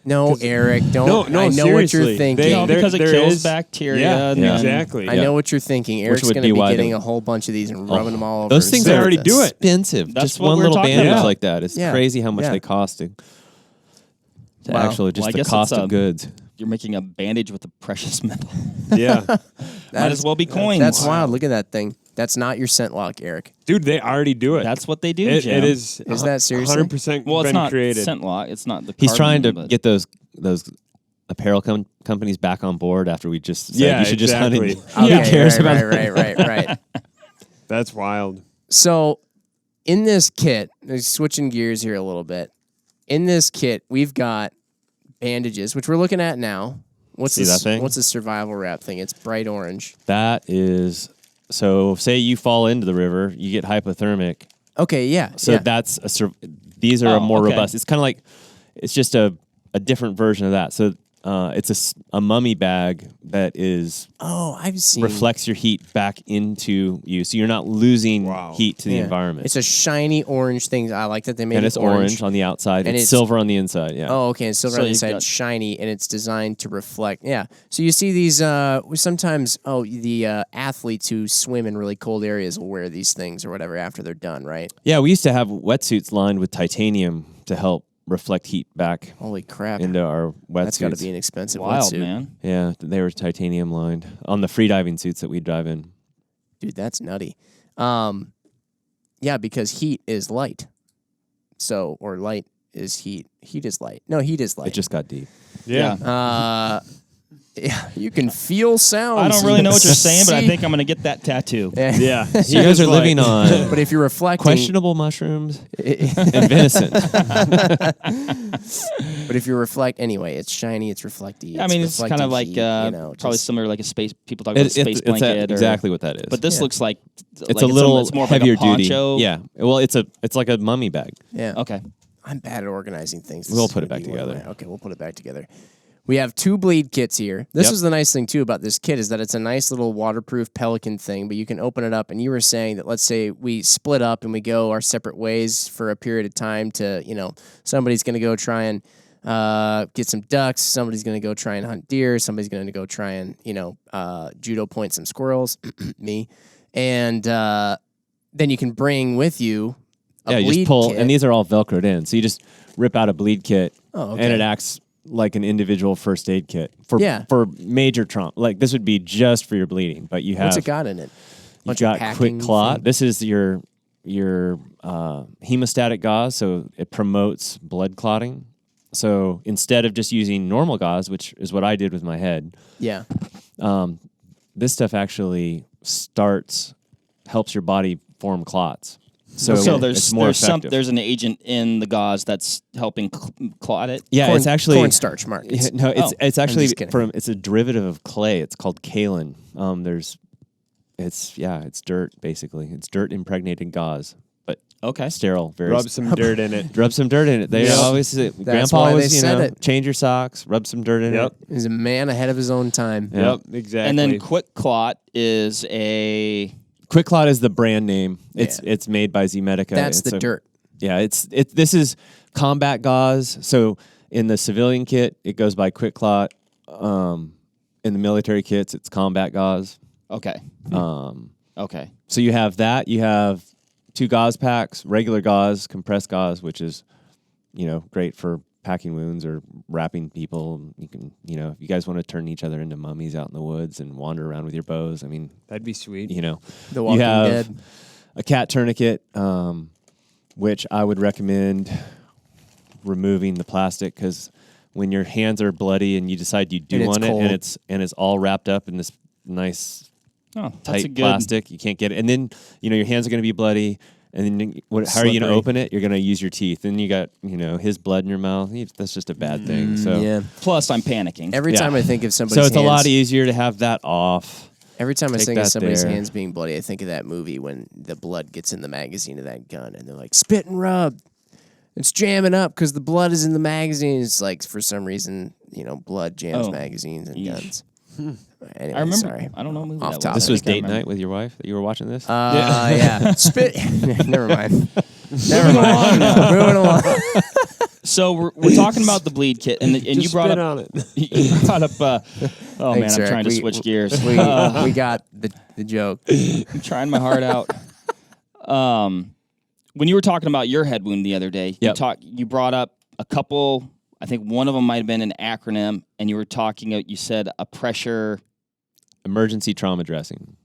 No, Eric, don't. No, I know what you're seriously. thinking. No, There- because it there kills is- bacteria. Yeah, and then- exactly. I know what you're thinking. Eric's would going be to be why getting they- a whole bunch of these and rubbing them all over. Those his things They are already do it. expensive. That's Just what one we're little talking bandage about. like that. It's Yeah. crazy how much Yeah. they cost. To Wow. actually just Well, I the guess cost it's, of goods. You're making a bandage with a precious metal. Yeah. Might as well be coins. That's wild. Look at that thing. That's not your scent lock, Eric. Dude, they already do it. That's what they do, it, Jim. it is. Is that seriously? 100% Well, it's been not created. scent lock. It's not the. He's carbon, trying to but- get those apparel companies back on board after we just said Yeah, you should exactly. just hunt. Who cares about right. That's wild. So in this kit, switching gears here a little bit. In this kit, we've got bandages, which we're looking at now. What's See that thing? What's the survival wrap thing? It's bright orange. That is, so say you fall into the river, you get hypothermic. Okay, yeah. So that's these are a more robust. It's kind of like, it's just a different version of that. So it's a mummy bag that is I've seen reflects your heat back into you, so you're not losing heat to the environment. It's a shiny orange thing. I like that they made and it it's orange on the outside, and it's silver on the inside. Yeah. Oh, okay. And silver on the inside, shiny, and it's designed to reflect. Yeah. So you see these sometimes. The athletes who swim in really cold areas will wear these things or whatever after they're done, right? Yeah, we used to have wetsuits lined with titanium to help reflect heat back. Holy crap! Into our wetsuits. That's got to be an expensive wild wetsuit, man. Yeah, they were titanium lined on the freediving suits that we dive in. Dude, that's nutty. Yeah, because heat is light. So, or light is heat. Heat is light. No, heat is light. It just got deep. Yeah. Yeah, you can feel sounds. I don't really know what you're saying, but I think I'm going to get that tattoo. Yeah. So you guys are living on But if you're reflecting, questionable mushrooms and venison. But if you reflect anyway, it's shiny, it's reflecty. I mean, it's kind of like heat, probably similar like a space. People talk about a space blanket. Exactly what that is. But this looks like it's a little it's more heavier like a poncho. duty. Yeah. Well, it's like a mummy bag. Yeah. Okay. I'm bad at organizing things. We'll put it back together. Okay, we'll put it back together. We have 2 bleed kits here. This is the nice thing, too, about this kit is that it's a nice little waterproof Pelican thing, but you can open it up. And you were saying that, let's say we split up and we go our separate ways for a period of time to, somebody's going to go try and get some ducks. Somebody's going to go try and hunt deer. Somebody's going to go try and, judo point some squirrels. Me. And then you can bring with you a bleed you just pull, kit. and these are all Velcroed in. So you just rip out a bleed kit, and it acts like an individual first aid kit for major trauma. Like this would be just for your bleeding, but you have what's it got in it? You've got quick clot. This is your hemostatic gauze, so it promotes blood clotting. So instead of just using normal gauze, which is what I did with my head, this stuff actually helps your body form clots. So there's more effective. There's an agent in the gauze that's helping clot it. Yeah, it's actually cornstarch, Mark. It's actually it's a derivative of clay. It's called kaolin. It's dirt basically. It's dirt impregnated gauze, but sterile. Rub some dirt in it. Rub some dirt in it. They always Grandpa always change your socks, rub some dirt in it. He's a man ahead of his own time. Yep, exactly. And then Quick Clot is a Quick Clot is the brand name. It's made by Z-Medica. That's the dirt. Yeah, this is combat gauze. So in the civilian kit, it goes by Quick Clot. In the military kits, it's combat gauze. Okay. Okay. So you have that. You have 2 gauze packs, regular gauze, compressed gauze, which is, great for packing wounds or wrapping people. You can, if you guys want to turn each other into mummies out in the woods and wander around with your bows, I mean, that'd be sweet. The Walking Dead. A cat tourniquet, which I would recommend removing the plastic because when your hands are bloody and you decide you do want it and it's all wrapped up in this nice tight plastic, you can't get it. And then your hands are going to be bloody. And then how are you going to open it? You're going to use your teeth. And you got, his blood in your mouth. That's just a bad thing. So Plus, I'm panicking. Every time I think of somebody's So it's a lot easier to have that off. Every time I think of somebody's hands being bloody, I think of that movie when the blood gets in the magazine of that gun. And they're like, spit and rub. It's jamming up because the blood is in the magazine. It's like, for some reason, blood jams magazines and guns. Anyway, I remember. Sorry. I don't know. Movie Off that This was date night with your wife that you were watching this? Yeah. Spit. Never mind. Moving along. So we're talking about the bleed kit, and you brought up on it. You brought up. Thanks, I'm Eric. trying to switch gears. We got the joke. I'm trying my heart out. When you were talking about your head wound the other day, you brought up a couple. I think one of them might have been an acronym, and you were talking. You said a pressure emergency trauma dressing.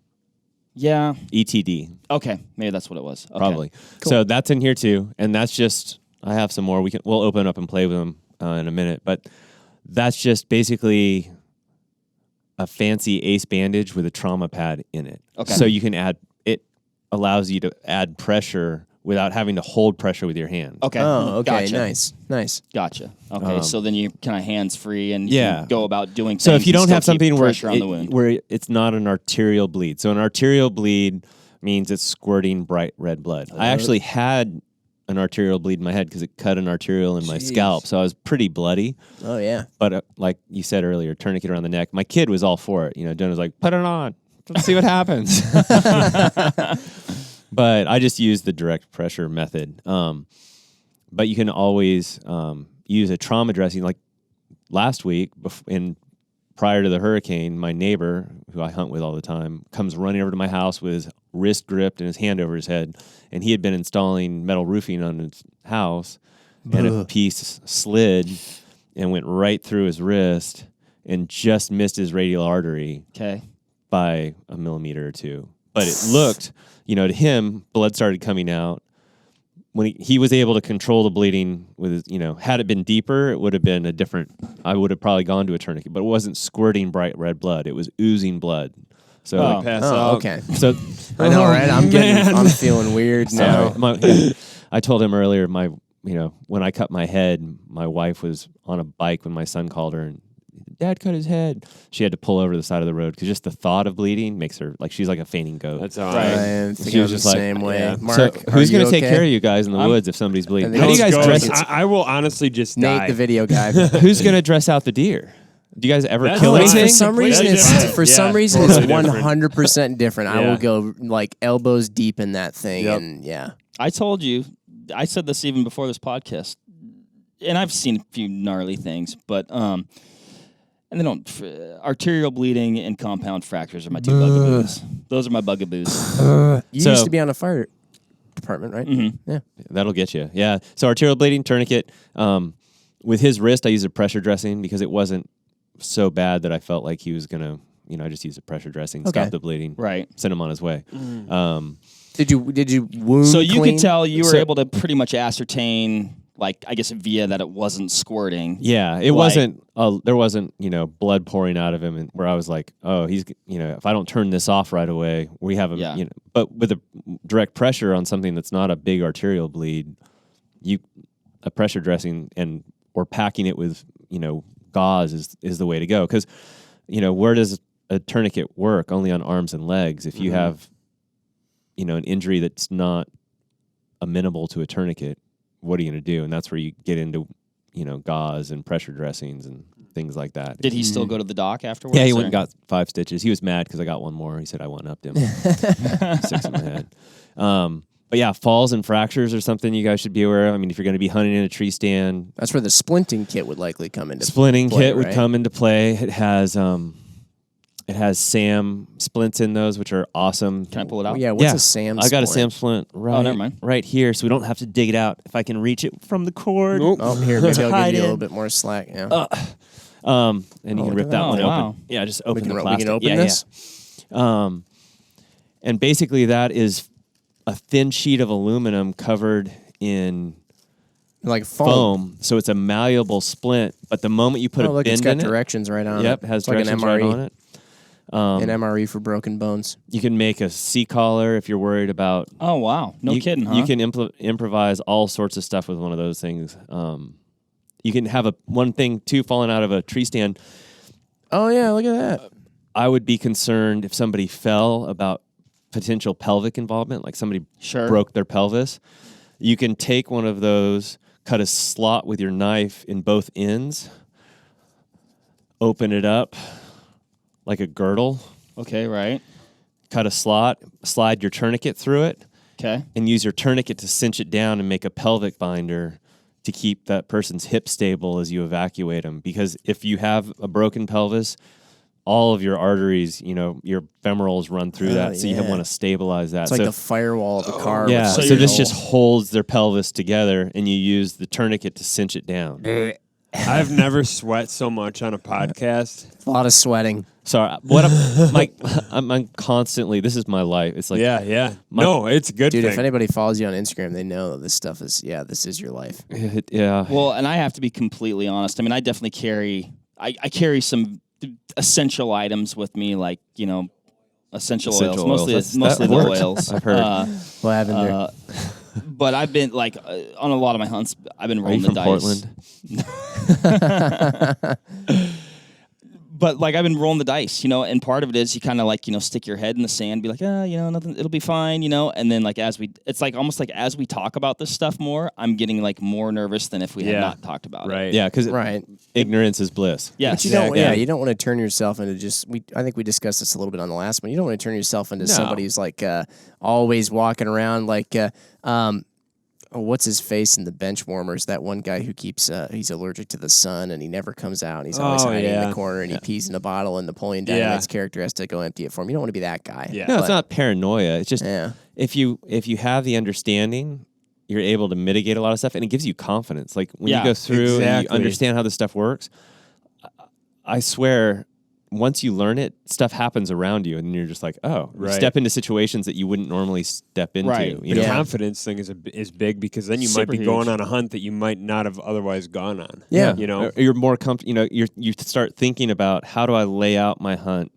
Yeah. ETD. Okay, maybe that's what it was. Okay. Probably. Cool. So that's in here too, and that's just. I have some more. We'll open up and play with them in a minute, but that's just basically a fancy ace bandage with a trauma pad in it. Okay. So you can add. It allows you to add pressure without having to hold pressure with your hands. Okay. Oh, okay. Gotcha. Nice. Gotcha. Okay, so then you're kind of hands-free and you Yeah. can go about doing things. So if you and don't still have keep something pressure on the wound. where it's not an arterial bleed. So an arterial bleed means it's squirting bright red blood. I actually had an arterial bleed in my head because it cut an arterial in my scalp. So I was pretty bloody. Oh, yeah. But like you said earlier, tourniquet around the neck. My kid was all for it. You know, Jonah was like, put it on. Let's see what happens. But I just used the direct pressure method. But you can always use a trauma dressing. Like last week, prior to the hurricane, my neighbor, who I hunt with all the time, comes running over to my house with his wrist gripped and his hand over his head. And he had been installing metal roofing on his house, and a piece slid and went right through his wrist and just missed his radial artery by a millimeter or two. But it looked, to him, blood started coming out. When he was able to control the bleeding with his, had it been deeper, it would have been I would have probably gone to a tourniquet, but it wasn't squirting bright red blood. It was oozing blood. So, okay. So I know, right? I'm feeling weird now. I told him earlier, when I cut my head, my wife was on a bike when my son called her and Dad cut his head. She had to pull over to the side of the road because just the thought of bleeding makes her she's like a fainting goat. That's all right. I think I was the same way. Yeah. Mark, so who's going to take okay? care of you guys in the woods if somebody's bleeding? How How do you guys dress? I will honestly just Nate, die. the video guy. Who's going to dress out the deer? Do you guys ever That's kill fine. anything? For some reason, it's Totally different. 100% different. I Yeah. will go like elbows deep in that thing, Yep. and yeah. I told you, I said this even before this podcast, and I've seen a few gnarly things, but and they don't. Arterial bleeding and compound fractures are my two bugaboos. Those are my bugaboos. You So- used to be on a fire department, right? Mm-hmm. Yeah. That'll get you. Yeah. So arterial bleeding, tourniquet. With his wrist, I used a pressure dressing because it wasn't so bad that I felt like he was gonna. I just used a pressure dressing, Okay. stop the bleeding, Right. send him on his way. Did you wound? So you clean? could tell you were So- able to pretty much ascertain, I guess via that it wasn't squirting. Yeah, it wasn't. There wasn't, blood pouring out of him, and where I was like, oh, he's, if I don't turn this off right away, we have him. Yeah. But with a direct pressure on something that's not a big arterial bleed, a pressure dressing or packing it with, gauze is the way to go. Because, where does a tourniquet work? Only on arms and legs. If you have, an injury that's not amenable to a tourniquet, what are you going to do? And that's where you get into, gauze and pressure dressings and things like that. Did he still go to the doc afterwards? Yeah, he went or- and got 5 stitches. He was mad because I got one more. He said I one-upped him. 6 in the head. But yeah, falls and fractures are something you guys should be aware of. I mean, if you're going to be hunting in a tree stand, That's where the splinting kit would likely come into splinting play, kit would right? come into play. It has SAM splints in those, which are awesome. Can I pull it Oh, out? yeah, what's a SAM? I got a splint? SAM splint right, never mind. right here, so we don't have to dig it out. If I can reach it from the cord. Oh, here, maybe I'll Tied give you a in. little bit more slack. Yeah. And you can look rip at that that. one Oh, wow. open. Yeah, just we open can, the we plastic. can open yeah, this. Yeah. And basically that is a thin sheet of aluminum covered in Like foam. So it's a malleable splint, but the moment you put a look, bend it's got in directions right on it, it. it has It's like an directions MRE. right on it. An MRE for broken bones. You can make a C-collar if you're worried about. Oh, wow. No kidding, huh? You can improvise all sorts of stuff with one of those things. You can have one thing too falling out of a tree stand. Oh yeah, look at that. I would be concerned if somebody fell about potential pelvic involvement, like somebody broke their pelvis. You can take one of those, cut a slot with your knife in both ends, open it up like a girdle, Okay, right. cut a slot, slide your tourniquet through it, Okay. and use your tourniquet to cinch it down and make a pelvic binder to keep that person's hip stable as you evacuate them. Because if you have a broken pelvis, all of your arteries, your femorals run through that, so you yeah. want to stabilize that. It's like the firewall of the car. Yeah, with so like this a just hole. holds their pelvis together, and you use the tourniquet to cinch it down. I've never sweat so much on a podcast. a lot of sweating. Sorry, I'm constantly. This is my life. It's like Yeah. No, it's a good Dude, thing. if anybody follows you on Instagram, they know that this stuff is, this is your life. yeah. Well, and I have to be completely honest. I mean, I definitely carry, I carry some essential items with me, like, essential oils. Essential oils. Mostly That the works. oils. I've heard. What happened there? But I've been like on a lot of my hunts, I've been Are rolling you the from dice. Portland? But like I've been rolling the dice, and part of it is you kind of like, stick your head in the sand, be like, nothing, it'll be fine, and then like it's like almost like as we talk about this stuff more, I'm getting like more nervous than if we had not talked about it. Yeah, because Right. ignorance is bliss. Yes. But you don't, you don't want to turn yourself into I think we discussed this a little bit on the last one. You don't want to turn yourself into somebody who's like always walking around like, what's his face in the bench warmers? That one guy who keeps, he's allergic to the sun and he never comes out. And he's always hiding in the corner and he pees in a bottle and Napoleon Dynamite's character has to go empty it for him. You don't want to be that guy. Yeah. No, it's not paranoia. It's just if you have the understanding, you're able to mitigate a lot of stuff and it gives you confidence. Like when you go through and you understand how this stuff works, I swear, once you learn it, stuff happens around you, and you're just like, you step into situations that you wouldn't normally step into. Right. You The know? confidence thing is big because then you might be going on a hunt that you might not have otherwise gone on. Yeah. You're more comfortable. You start thinking about how do I lay out my hunt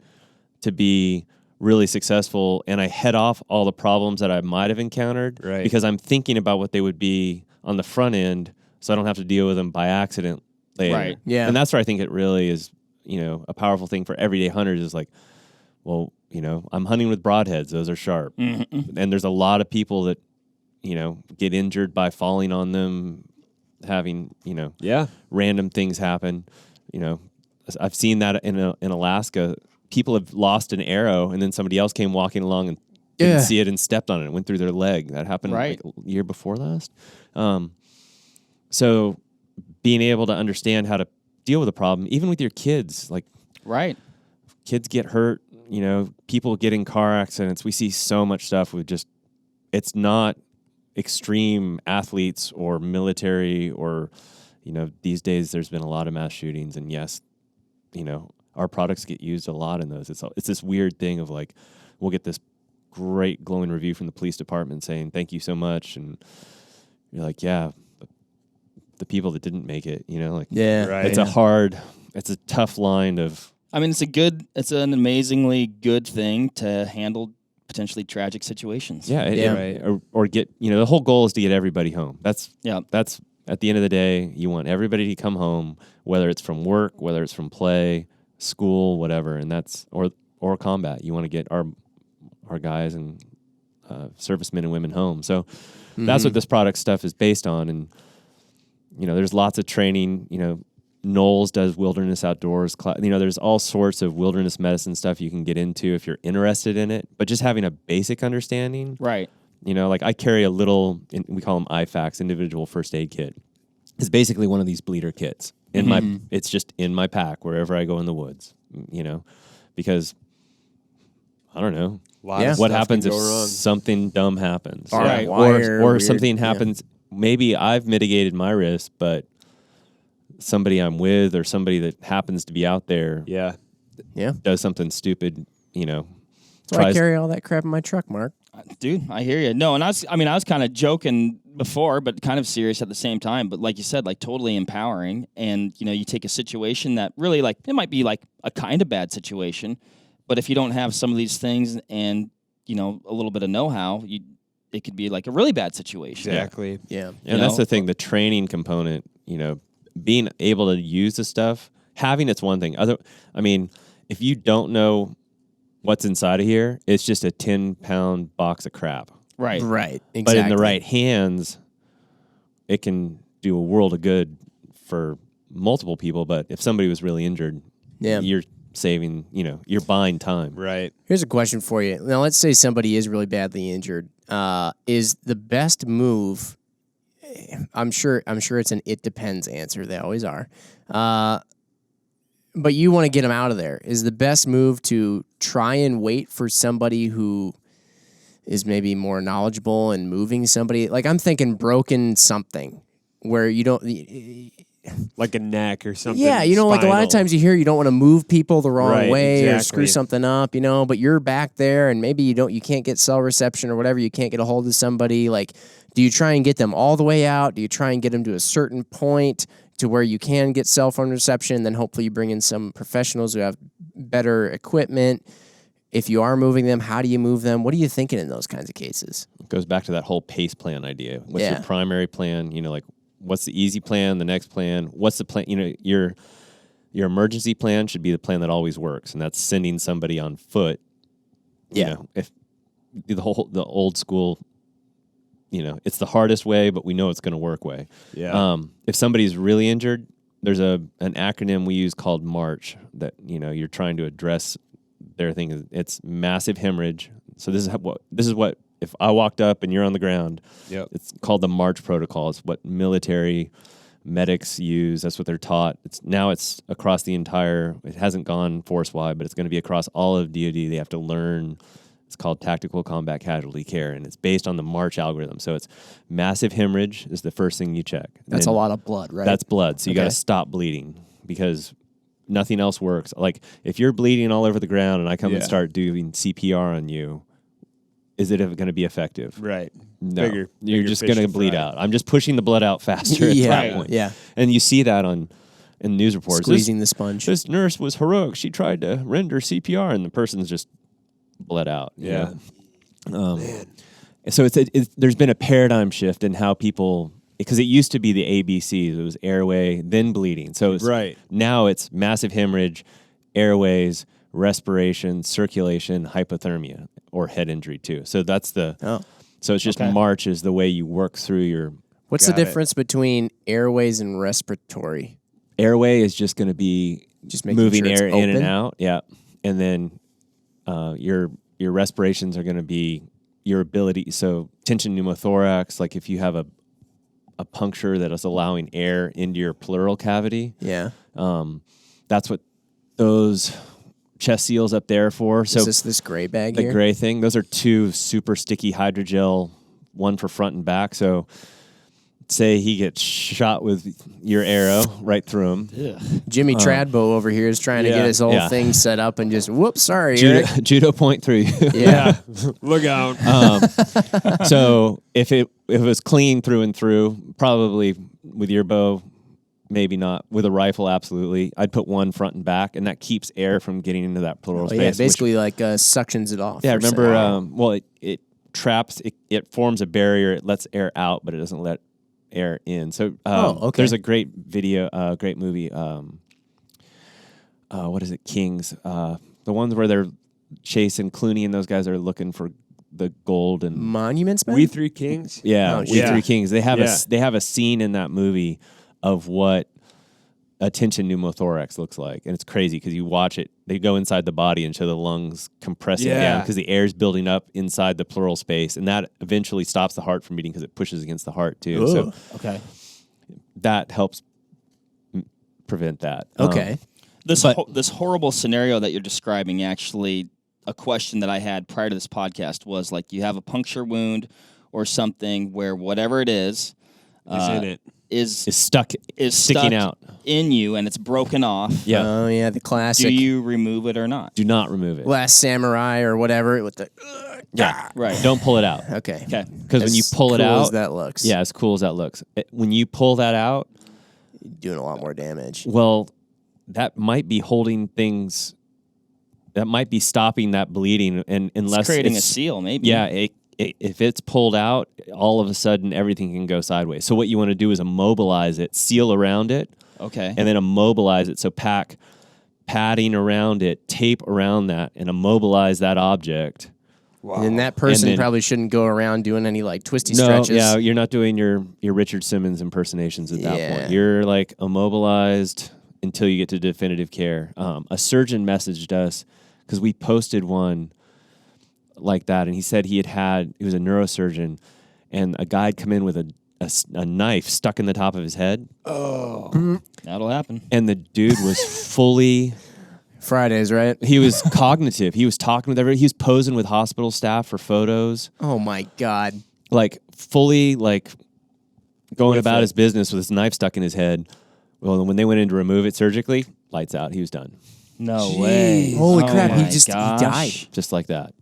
to be really successful, and I head off all the problems that I might have encountered because I'm thinking about what they would be on the front end, so I don't have to deal with them by accident later. Right. Yeah. And that's where I think it really is. A powerful thing for everyday hunters is like, well, I'm hunting with broadheads. Those are sharp. Mm-hmm. And there's a lot of people that, get injured by falling on them, having, random things happen. I've seen that in Alaska. People have lost an arrow and then somebody else came walking along and didn't see it and stepped on it. It went through their leg. That happened like a year before last. So being able to understand how to deal with a problem, even with your kids, like kids get hurt, people get in car accidents. We see so much stuff with just, it's not extreme athletes or military or, these days there's been a lot of mass shootings and yes, our products get used a lot in those. It's this weird thing of like, we'll get this great glowing review from the police department saying, thank you so much. And you're like, yeah, the people that didn't make it, it's a tough line of. I mean, it's an amazingly good thing to handle potentially tragic situations. Or get, the whole goal is to get everybody home. That's at the end of the day, you want everybody to come home, whether it's from work, whether it's from play, school, whatever, and that's or combat. You want to get our guys and servicemen and women home. So that's what this product stuff is based on, and. There's lots of training. Knowles does wilderness outdoors. There's all sorts of wilderness medicine stuff you can get into if you're interested in it. But just having a basic understanding. Right. Like I carry a little, we call them IFAKs, individual first aid kit. It's basically one of these bleeder kits. It's just in my pack wherever I go in the woods, because I don't know. What happens if something dumb happens? Right. Or something happens. Maybe I've mitigated my risk, but somebody I'm with or somebody that happens to be out there does something stupid, That's why I carry all that crap in my truck, Mark. Dude, I hear you. No, and I was kind of joking before, but kind of serious at the same time. But like you said, like totally empowering. And, you take a situation that really like, it might be like a kind of bad situation, but if you don't have some of these things and, a little bit of know-how, it could be like a really bad situation. Exactly. Yeah. And that's the thing, the training component, being able to use the stuff, having it's one thing. If you don't know what's inside of here, it's just a 10-pound box of crap. Right. Exactly. But in the right hands, it can do a world of good for multiple people. But if somebody was really injured, you're saving, you're buying time. Right. Here's a question for you. Now, let's say somebody is really badly injured. Is the best move? I'm sure it's an it depends answer. They always are. But you want to get them out of there. Is the best move to try and wait for somebody who is maybe more knowledgeable and moving somebody? Like I'm thinking broken something where you don't. Like a neck or something. Yeah, like a lot of times you hear you don't want to move people the wrong way or screw exactly. something up, but you're back there and maybe you can't get cell reception or whatever, you can't get a hold of somebody. Like, do you try and get them all the way out? Do you try and get them to a certain point to where you can get cell phone reception? Then hopefully you bring in some professionals who have better equipment. If you are moving them, how do you move them? What are you thinking in those kinds of cases? goes back to that whole PACE plan idea. What's your primary plan? Like what's the easy plan, the next plan? What's the plan? Your emergency plan should be the plan that always works, and that's sending somebody on foot. If the old school, it's the hardest way, but we know it's going to work way. Yeah. If somebody's really injured, there's an acronym we use called MARCH that you're trying to address their thing. It's massive hemorrhage. So this is what if I walked up and you're on the ground. Yep. It's called the MARCH protocol. It's what military medics use. That's what they're taught. It's across the entire. It hasn't gone force wide, but it's going to be across all of DoD. They have to learn. It's called Tactical Combat Casualty Care, and it's based on the MARCH algorithm. So it's massive hemorrhage is the first thing you check. That's a lot of blood, right? That's blood. So you got to stop bleeding because nothing else works. Like if you're bleeding all over the ground and I come and start doing CPR on you, is it going to be effective? Right. No. You're just going to bleed out. I'm just pushing the blood out faster at that point. Yeah. And you see that in news reports. Squeezing the sponge. This nurse was heroic. She tried to render CPR and the person's just bled out. Yeah. So there's been a paradigm shift in how people, because it used to be the ABCs. It was airway, then bleeding. So now it's massive hemorrhage, airways, respiration, circulation, hypothermia, or head injury too. So that's so it's just MARCH is the way you work through your. What's the difference between airways and respiratory? Airway is just going to be just making moving sure air it's in open? and out. Yeah. And then your respirations are going to be your ability. So tension pneumothorax, like if you have a puncture that is allowing air into your pleural cavity. Yeah. That's what those chest seals up there for. So is this gray bag the here? gray thing, those are two super sticky hydrogel, one for front and back. So say he gets shot with your arrow right through him. Yeah. Jimmy Tradbo over here is trying to get his whole thing set up and just, whoops, sorry, Eric. Judo point through you. Yeah. Look out. So if it was clean through and through, probably with your bow, maybe not. With a rifle, absolutely. I'd put one front and back, and that keeps air from getting into that pleural space. Yeah, basically suctions it off. Yeah, remember, it traps, it forms a barrier, it lets air out, but it doesn't let air in. So there's a great video, great movie, what is it, Kings? The ones where they're chasing Clooney and those guys are looking for the gold and Monuments Men? We Three Kings? Yeah, Oh, We Three Kings. They have a scene in that movie of what a tension pneumothorax looks like, and it's crazy because you watch it. They go inside the body and show the lungs compressing down because the air is building up inside the pleural space, and that eventually stops the heart from beating because it pushes against the heart too. Ooh. So that helps prevent that. Okay. This horrible scenario that you're describing, actually, a question that I had prior to this podcast was like, you have a puncture wound or something where whatever it is in it. is sticking stuck out in you and it's broken off. Yeah. Oh, yeah, the classic. Do you remove it or not? Do not remove it. Last Samurai or whatever with the... Right. Don't pull it out. Okay. Okay. Because when you pull it cool out, as that looks. yeah, as cool as that looks. When you pull that out, You're doing a lot more damage. well, that might be holding things. That might be stopping that bleeding, and unless It's creating a seal, maybe. Yeah, if it's pulled out, all of a sudden everything can go sideways. So what you want to do is immobilize it, seal around it, Okay. and then immobilize it. So pack padding around it, tape around that, and immobilize that object. Wow. And that person And then- probably shouldn't go around doing any like twisty stretches. Yeah, you're not doing your Richard Simmons impersonations at that Yeah. point. You're like immobilized until you get to definitive care. A surgeon messaged us because we posted one like that, and he said he was a neurosurgeon, and a guy had come in with a knife stuck in the top of his head, That'll happen. and the dude was fully. Fridays, right? He was cognitive. He was talking with everybody. He was posing with hospital staff for photos. Oh my God. Like fully like going about his business with his knife stuck in his head. Well, when they went in to remove it surgically, lights out. He was done. No way. Holy Oh crap, he my died. gosh. Just like that.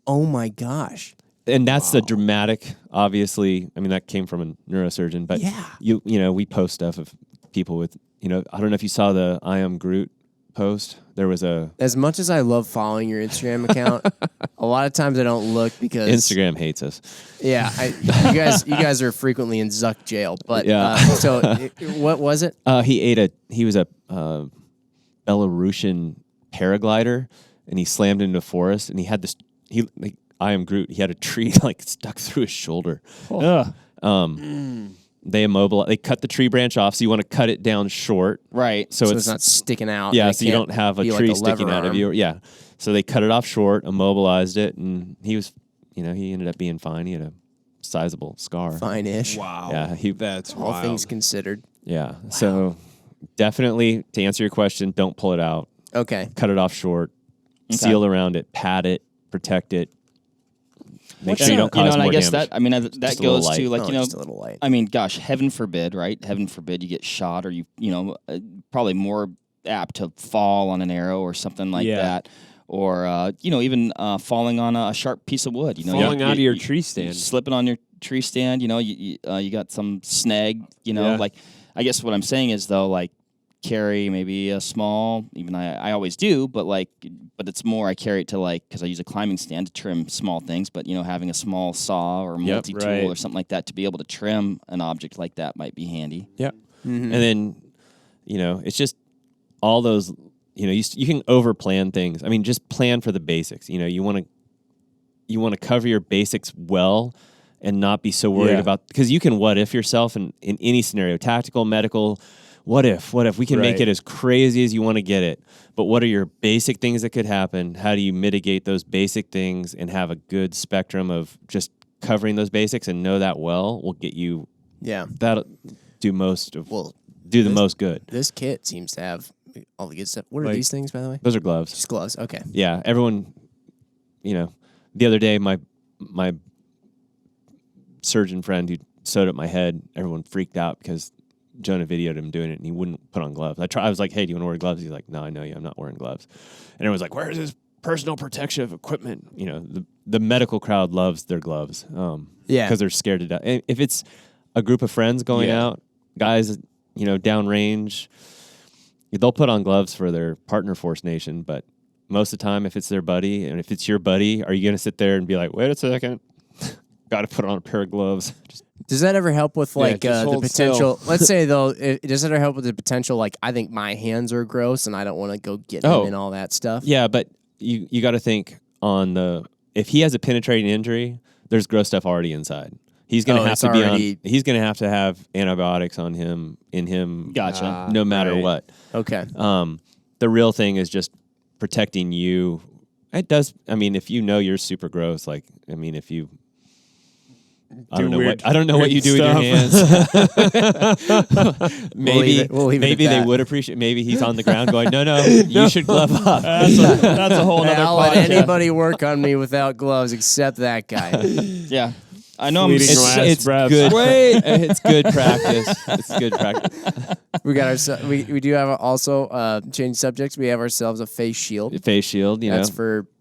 Oh my gosh. And that's the dramatic, obviously. I mean, that came from a neurosurgeon, but Yeah. you know, we post stuff of people with, I don't know if you saw the I Am Groot post. There was a As much as I love following your Instagram account, a lot of times I don't look because Instagram hates us. Yeah, you guys are frequently in Zuck jail. But what was it? He was a Belarusian paraglider, and he slammed into a forest, and he had this. I am Groot. He had a tree like stuck through his shoulder. They cut the tree branch off, so you want to cut it down short. Right. So it's not sticking out. Yeah, so you don't have a tree sticking out of you. Yeah. So they cut it off short, immobilized it, and he ended up being fine. He had a sizable scar. Fine-ish. Wow. Yeah, that's all wild. things considered. Yeah. Wow. So definitely, to answer your question, don't pull it out. Okay. Cut it off short. Okay. Seal around it. Pad it. Protect it. Make sure you don't cause more damage. That goes to like just a little light. I mean, gosh, heaven forbid, right? Heaven forbid you get shot, or probably more apt to fall on an arrow or something like that, or even falling on a sharp piece of wood. Falling out of your tree stand, slipping on your tree stand. You got some snag. Like I guess what I'm saying is though, like carry maybe a small. Even I always do, but it's more I carry it to because I use a climbing stand to trim small things. But having a small saw or multi-tool or something like that to be able to trim an object like that might be handy. Yeah, and then it's just all those. You can over plan things. I mean, just plan for the basics. You want to cover your basics well and not be so worried about, because you can what if yourself in any scenario, tactical, medical. What if we can make it as crazy as you want to get it? But what are your basic things that could happen? How do you mitigate those basic things and have a good spectrum of just covering those basics and know that well will get you. Yeah, that'll do the most good. This kit seems to have all the good stuff. What are these things, by the way? Those are gloves. Just gloves. Okay. Yeah, everyone. The other day my surgeon friend who sewed up my head, everyone freaked out because Jonah videoed him doing it, and he wouldn't put on gloves. I was like, "Hey, do you want to wear gloves?" He's like, "No, I know you. I'm not wearing gloves." And everyone's like, "Where's his personal protective equipment?" The medical crowd loves their gloves. Because they're scared to death. And if it's a group of friends going out, guys, downrange, they'll put on gloves for their partner Force Nation. But most of the time, if it's their buddy, and if it's your buddy, are you going to sit there and be like, "Wait a second, got to put on a pair of gloves"? Does that ever help with the potential? Let's say though, does that ever help with the potential? Like, I think my hands are gross, and I don't want to go get them and all that stuff. Yeah, but you got to think if he has a penetrating injury, there's gross stuff already inside. He's going to have to be he's going to have antibiotics on him Gotcha. No matter what. Okay. The real thing is just protecting you. It does. I mean, if you're super gross, if you. I don't know what you do with your hands. Maybe they would appreciate. Maybe he's on the ground going, "No, you should glove up." That's a whole other. I'll let anybody work on me without gloves except that guy. Yeah, I know. It's good. It's good practice. It's good practice. We got we do have also change subjects. We have ourselves a face shield. Face shield.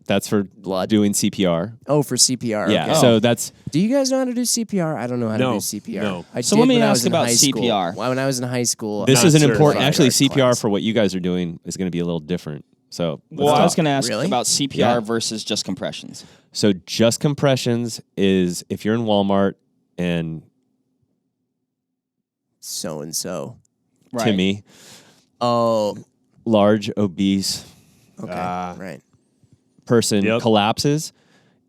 That's for blood. Doing CPR. Oh, for CPR. Yeah. Okay. So that's. Do you guys know how to do CPR? I don't know how to do CPR. No. So let me ask about CPR. When I was in high school, This is an important. Actually, CPR class. For what you guys are doing is going to be a little different. So. I was going to ask about CPR versus just compressions. So just compressions is if you're in Walmart and. So and so. Timmy. Oh. Large, obese. Okay. Right. Person collapses,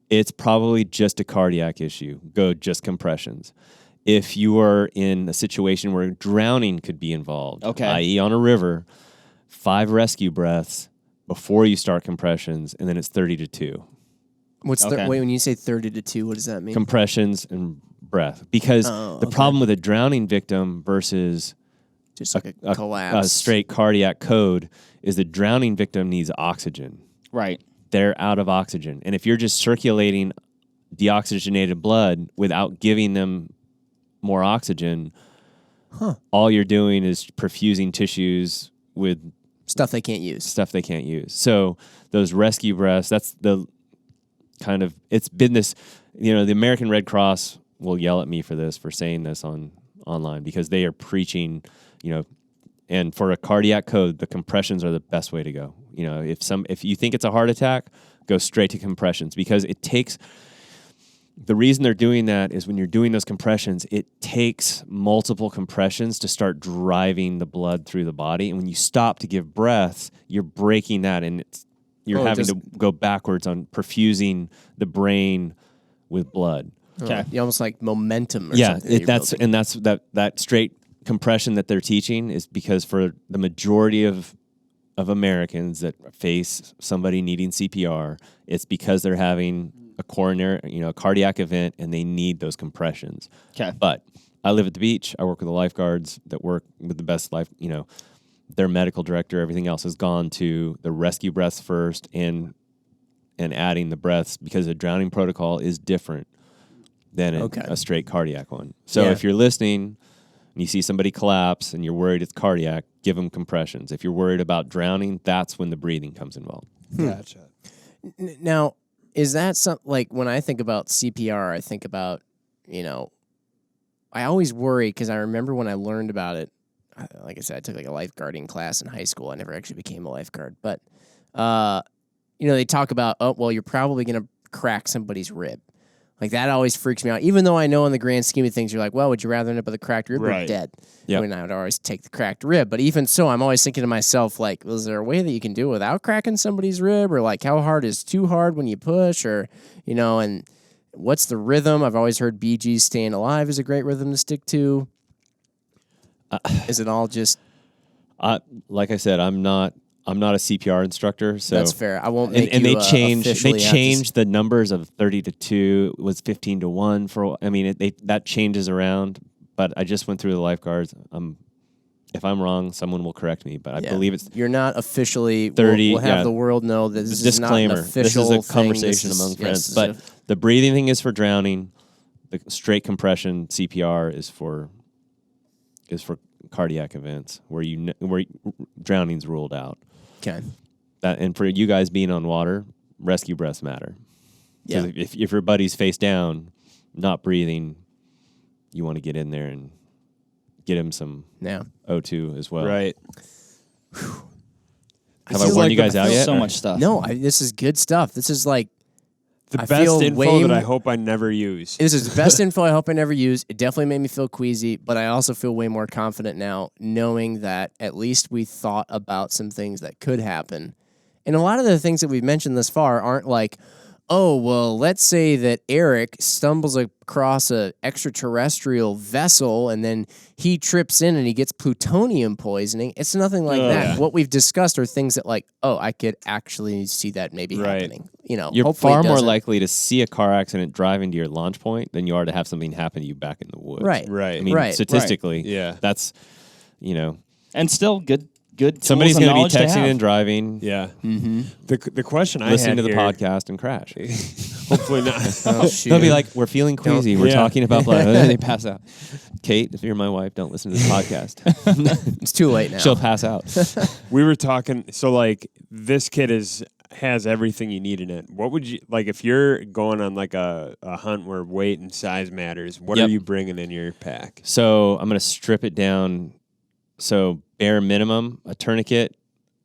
it's probably just a cardiac issue. Go just compressions. If you are in a situation where drowning could be involved, i.e. on a river, 5 rescue breaths before you start compressions, and then it's 30 to 2. Wait, when you say 30 to 2, what does that mean? Compressions and breath. Because the problem with a drowning victim versus just like a collapse, a straight cardiac code, is the drowning victim needs oxygen. Right. They're out of oxygen. And if you're just circulating deoxygenated blood without giving them more oxygen, all you're doing is perfusing tissues with stuff they can't use. So those rescue breaths, that's the kind of, it's been this, the American Red Cross will yell at me for saying this online, because they are preaching, And for a cardiac code, the compressions are the best way to go. If you think it's a heart attack, go straight to compressions, because it takes. The reason they're doing that is when you're doing those compressions, it takes multiple compressions to start driving the blood through the body. And when you stop to give breath, you're breaking that, and you're having to go backwards on perfusing the brain with blood. Okay, almost like momentum. Or something that's that straight compression that they're teaching is because for the majority of Americans that face somebody needing CPR, it's because they're having a coronary, a cardiac event, and they need those compressions. Okay. But I live at the beach. I work with the lifeguards that work with the best their medical director, everything else has gone to the rescue breaths first and adding the breaths, because the drowning protocol is different than a straight cardiac one. So if you're listening and you see somebody collapse and you're worried it's cardiac, give them compressions. If you're worried about drowning, that's when the breathing comes involved. Gotcha. Now, is that something, like when I think about CPR, I think about, I always worry because I remember when I learned about it, like I said, I took like a lifeguarding class in high school. I never actually became a lifeguard. But, they talk about, you're probably going to crack somebody's rib. Like, that always freaks me out. Even though I know in the grand scheme of things, you're like, well, would you rather end up with a cracked rib or dead? Yep. I mean, I would always take the cracked rib. But even so, I'm always thinking to myself, like, is there a way that you can do it without cracking somebody's rib? Or, like, how hard is too hard when you push? Or, and what's the rhythm? I've always heard Bee Gees Staying Alive is a great rhythm to stick to. Is it all just... like I said, I'm not a CPR instructor, so that's fair. I won't make and you, they changed officially the numbers of 30-2 was 15-1 that changes around. But I just went through the lifeguards. If I'm wrong, someone will correct me, but I believe it's you're not officially 30. We'll have the world know that this disclaimer. is not an official this is a thing. conversation among friends. But the breathing thing is for drowning. The straight compression CPR is for cardiac events where drowning's ruled out. Okay. And for you guys being on water, rescue breaths matter. Yeah. So if your buddy's face down, not breathing, you want to get in there and get him some O2 as well. Right. Have I worn you guys out yet? So much stuff. No, this is good stuff. This is like the best info that I hope I never use. This is the best info I hope I never use. It definitely made me feel queasy, but I also feel way more confident now knowing that at least we thought about some things that could happen. And a lot of the things that we've mentioned thus far aren't like, oh, well, let's say that Eric stumbles across an extraterrestrial vessel and then he trips in and he gets plutonium poisoning. It's nothing like that. Yeah. What we've discussed are things that like, I could actually see that maybe happening. You're far more likely to see a car accident driving to your launch point than you are to have something happen to you back in the woods. Right. Right. I mean, statistically, that's, And still good somebody's going to be texting and driving. Yeah. Mm-hmm. The question I listen had to the here, podcast and crash. hopefully not. Oh, shoot. They'll be like, we're feeling queasy. We're Yeah. talking about blood. And then they pass out. Kate, if you're my wife, don't listen to this podcast. It's too late now. She'll pass out. We were talking, so like this kit has everything you need in it. What would you, like if you're going on like a hunt where weight and size matters, what are you bringing in your pack? So I'm going to strip it down. So bare minimum, a tourniquet,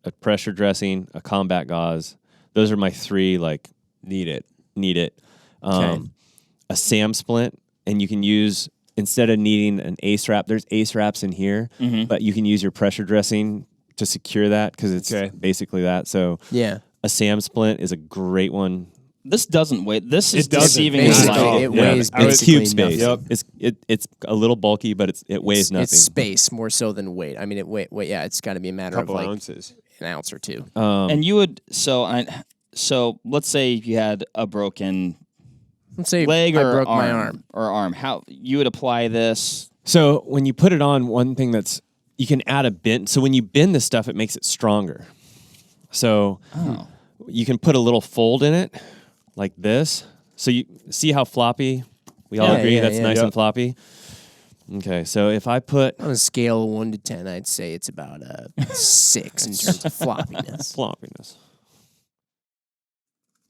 a pressure dressing, a combat gauze. Those are my three, like, Need it. A SAM splint, and you can use, instead of needing an ACE wrap, there's ACE wraps in here, but you can use your pressure dressing to secure that because it's basically that. So a SAM splint is a great one. This doesn't weigh. This is doesn't. deceiving. Basically, it weighs It's basically cube space. nothing. It's a little bulky, but it weighs nothing. It's space more so than weight. I mean, it's got to be a matter of like ounces. an ounce or two. And you would so let's say you had a broken Let's say leg I or broke my arm. or arm. How you would apply this? So when you put it on, one thing you can add a bend. So when you bend this stuff, it makes it stronger. So you can put a little fold in it like this. So you see how floppy? We all agree that's nice and floppy. Okay, so if I put On a scale of 1 to 10, I'd say it's about a 6 in terms of floppiness. floppiness.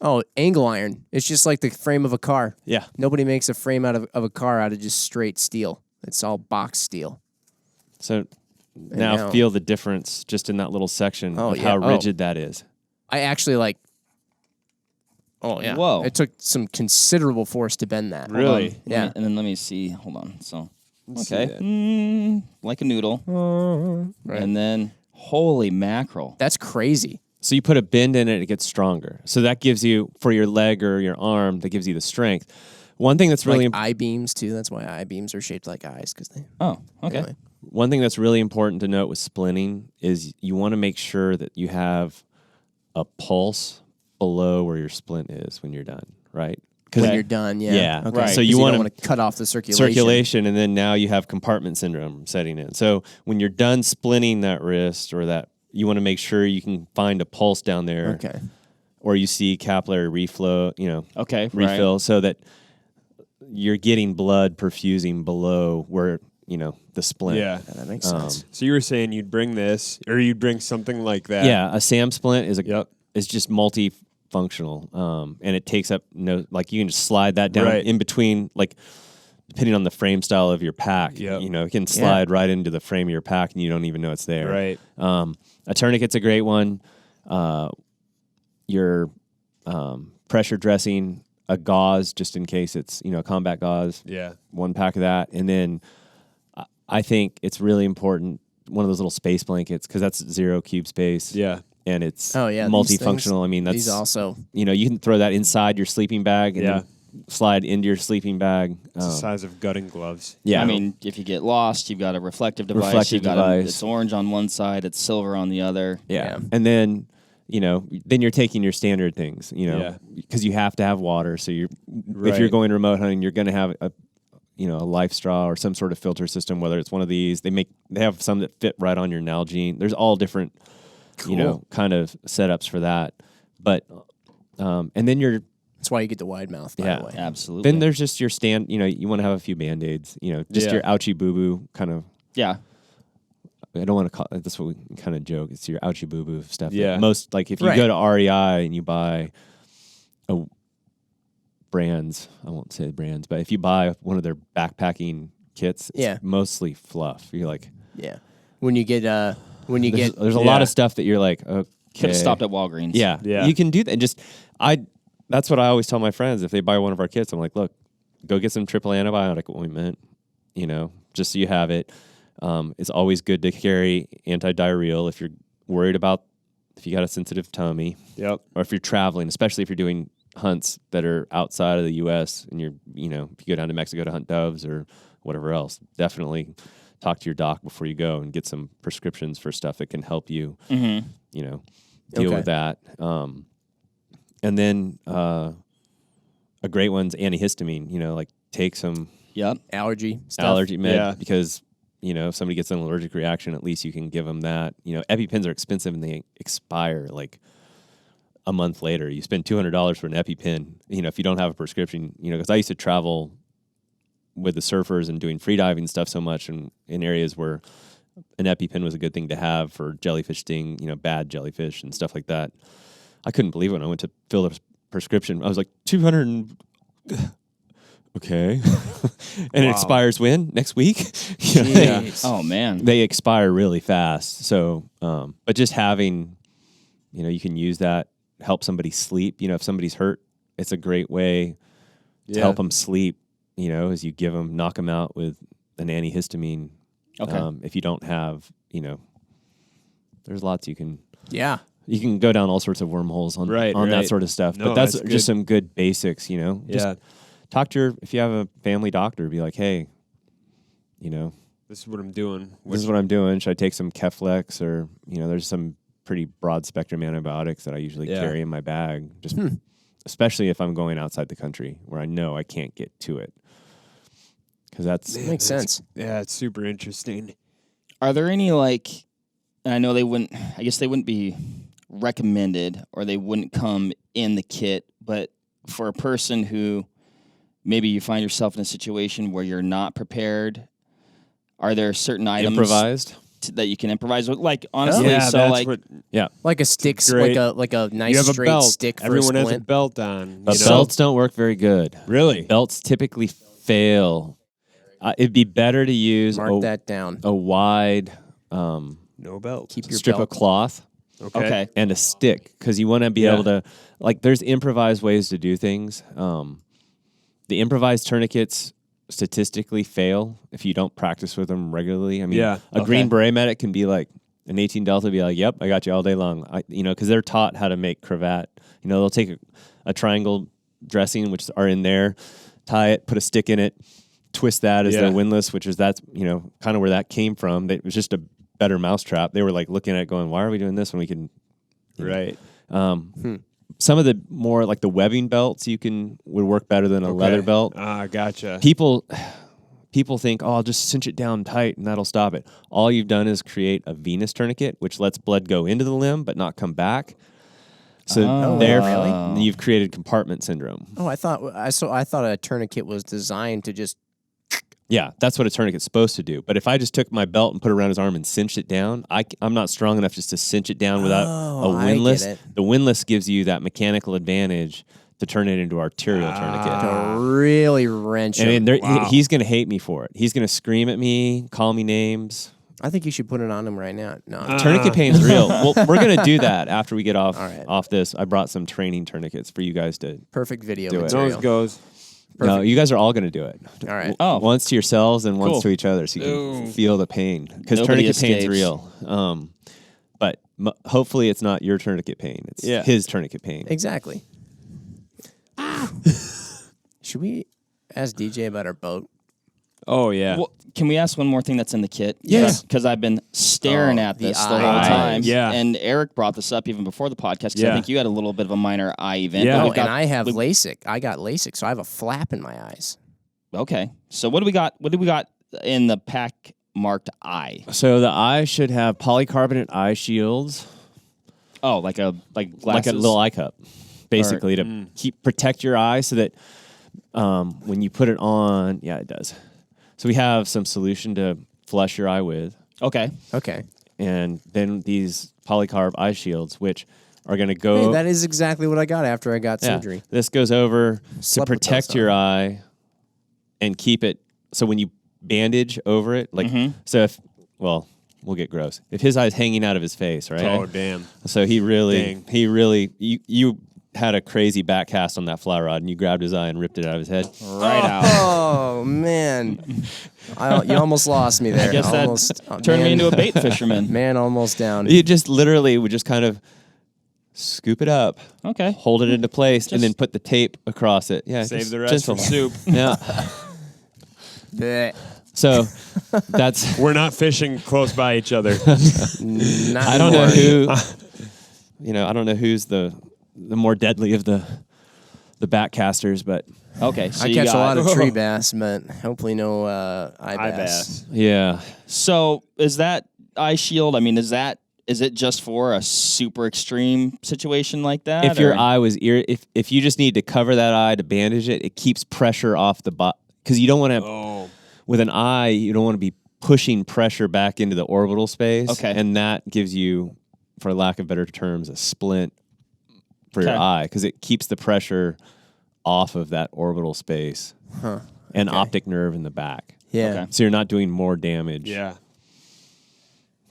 Oh, angle iron. It's just like the frame of a car. Yeah. Nobody makes a frame of a car out of just straight steel. It's all box steel. So now feel the difference just in that little section of how rigid that is. I actually like. Oh yeah! Whoa! It took some considerable force to bend that. Really? Yeah. And then let me see. Hold on. So, okay, like a noodle, Right. and then holy mackerel! That's crazy. So you put a bend in it stronger. So that gives you, for your leg or your arm, that gives you the strength. One thing that's really like I-beams too. That's why I-beams are shaped like eyes because they. Oh, okay. Anyway. One thing that's really important to note with splinting is you want to make sure that you have a pulse below where your splint is when you're done, right? When you're done, yeah. Yeah. Okay. Right. So you want to cut off the circulation. and then now you have compartment syndrome setting in. So when you're done splinting that wrist or that, you want to make sure you can find a pulse down there. Okay. Or you see capillary reflow, refill, so that you're getting blood perfusing below where, the splint. Yeah. That makes sense. So you were saying you'd bring this, or you'd bring something like that. Yeah, a SAM splint is just multifunctional, and it takes up you can just slide that down in between, like depending on the frame style of your pack. Yep. You can slide right into the frame of your pack, and you don't even know it's there. Right. A tourniquet's a great one. Your pressure dressing, a gauze just in case it's a combat gauze. Yeah. One pack of that, and then I think it's really important, one of those little space blankets, because that's 0 cube space. Yeah. And it's These multifunctional. I mean, that's also. you can throw that inside your sleeping bag and then slide into your sleeping bag. It's the size of gutting gloves. Yeah. I mean, if you get lost, you've got a reflective device. It's orange on one side, it's silver on the other. Yeah. And then, then you're taking your standard things, because you have to have water. So if you're going remote hunting, you're going to have a life straw or some sort of filter system, whether it's one of these. They have some that fit right on your Nalgene. There's all different, kind of setups for that. But, and then That's why you get the wide mouth, by the way. Absolutely. Then there's just your you want to have a few Band-Aids, just your ouchie boo-boo kind of. Yeah. I don't want to call it, that's what we kind of joke. It's your ouchie boo-boo stuff. Yeah. Most, like, if you go to REI and you buy brands, I won't say brands, but if you buy one of their backpacking kits, it's mostly fluff. You're like... Yeah. When you get... There's a lot of stuff that you're like, okay. Could have stopped at Walgreens. Yeah. You can do that. And that's what I always tell my friends. If they buy one of our kits, I'm like, look, go get some triple antibiotic ointment, just so you have it. It's always good to carry anti-diarrheal if you're worried about if you got a sensitive tummy. Yep. Or if you're traveling, especially if you're doing hunts that are outside of the U.S. and if you go down to Mexico to hunt doves or whatever else, definitely talk to your doc before you go and get some prescriptions for stuff that can help you, deal with that. And then a great one's antihistamine, like take some allergy stuff. allergy med because, if somebody gets an allergic reaction, at least you can give them that. EpiPens are expensive and they expire like a month later. You spend $200 for an EpiPen, if you don't have a prescription, because I used to travel with the surfers and doing freediving stuff so much and in areas where an EpiPen was a good thing to have for jellyfish sting, bad jellyfish and stuff like that. I couldn't believe it when I went to fill a prescription. I was like, 200 okay. And it expires when? Next week? Oh, man. They expire really fast. So, but just having, you can use that, help somebody sleep. If somebody's hurt, it's a great way to help them sleep, as you knock them out with an antihistamine. Okay. If you don't have, there's lots you can. Yeah. You can go down all sorts of wormwormholes on that sort of stuff. No, but that's that's just good. some good basics, Just talk to if you have a family doctor, be like, hey, this is what I'm doing. this is what I'm doing. Should I take some Keflex or, there's some pretty broad spectrum antibiotics that I usually carry in my bag, just especially if I'm going outside the country where I know I can't get to it. Because Makes sense. Yeah, it's super interesting. Are there any, I know they wouldn't be recommended or they wouldn't come in the kit, but for a person who maybe you find yourself in a situation where you're not prepared, are there certain items improvised that you can improvise with? Like, honestly, Like a stick, great. like a nice You have a straight belt. stick for Everyone a has a splint. belt on. But belts don't work very good. Really? Belts typically fail. It'd be better to use Mark that down. a wide No belt. Keep your strip belt. of cloth Okay. and a stick, because you want to be able to, like, there's improvised ways to do things. The improvised tourniquets statistically fail if you don't practice with them regularly. I mean, a Green Beret medic can be like, an 18 Delta be like, yep, I got you all day long. Because they're taught how to make cravat. They'll take a triangle dressing, which are in there, tie it, put a stick in it, twist that as the windlass, which is that's kind of where that came from. It was just a better mousetrap. They were like looking at it going, why are we doing this when we can? Right. Some of the more like the webbing belts would work better than a leather belt. Gotcha. People think, I'll just cinch it down tight and that'll stop it. All you've done is create a venous tourniquet, which lets blood go into the limb but not come back. So really? You've created compartment syndrome. Oh, I thought a tourniquet was designed to just. Yeah, that's what a tourniquet's supposed to do. But if I just took my belt and put it around his arm and cinched it down, I'm not strong enough just to cinch it down without a windlass. The windlass gives you that mechanical advantage to turn it into arterial tourniquet. To really wrench him. He's going to hate me for it. He's going to scream at me, call me names. I think you should put it on him right now. No, tourniquet pain's real. Well, we're going to do that after we get off this. I brought some training tourniquets for you guys to perfect video do material. Nose goes. Perfect. No, you guys are all going to do it. All right. Once to yourselves and once to each other, so you can feel the pain. Because tourniquet pain's real. But hopefully it's not your tourniquet pain. It's his tourniquet pain. Exactly. Should we ask DJ about our boat? Oh, yeah. Well, can we ask one more thing that's in the kit? Yes. Because I've been staring at this the whole time. Yeah. And Eric brought this up even before the podcast because I think you had a little bit of a minor eye event. Yeah. And I have LASIK. I got LASIK, so I have a flap in my eyes. Okay. So what do we got? What do we got in the pack marked eye? So the eye should have polycarbonate eye shields. Oh, like glasses? Like a little eye cup, basically, to protect your eye so that when you put it on, it does. So we have some solution to flush your eye with. Okay. And then these polycarb eye shields, which are going to go... Hey, that is exactly what I got after I got surgery. This goes over Slept to with protect those your eye and keep it... So when you bandage over it, so if... Well, we'll get gross. If his eye's hanging out of his face, right? Oh, damn. So he really... You had a crazy back cast on that fly rod, and you grabbed his eye and ripped it out of his head. Right out. Oh, man. You almost lost me there. I guess that turned me into a bait fisherman. Man, almost down. You just literally would just kind of scoop it up, hold it into place, and then put the tape across it. Yeah, Save the rest for soup. Yeah. Blech. So that's... We're not fishing close by each other. I don't know who... I don't know who's the more deadly of the backcasters, but... Okay, so I catch a lot of tree bass, but hopefully no eye bass. Yeah. So is that eye shield, is it just for a super extreme situation like that? If your eye was if you just need to cover that eye to bandage it, it keeps pressure off the bot, because you don't want to with an eye, you don't want to be pushing pressure back into the orbital space. Okay. And that gives you, for lack of better terms, a splint for your eye, because it keeps the pressure off of that orbital space and optic nerve in the back. Yeah. Okay. So you're not doing more damage. Yeah.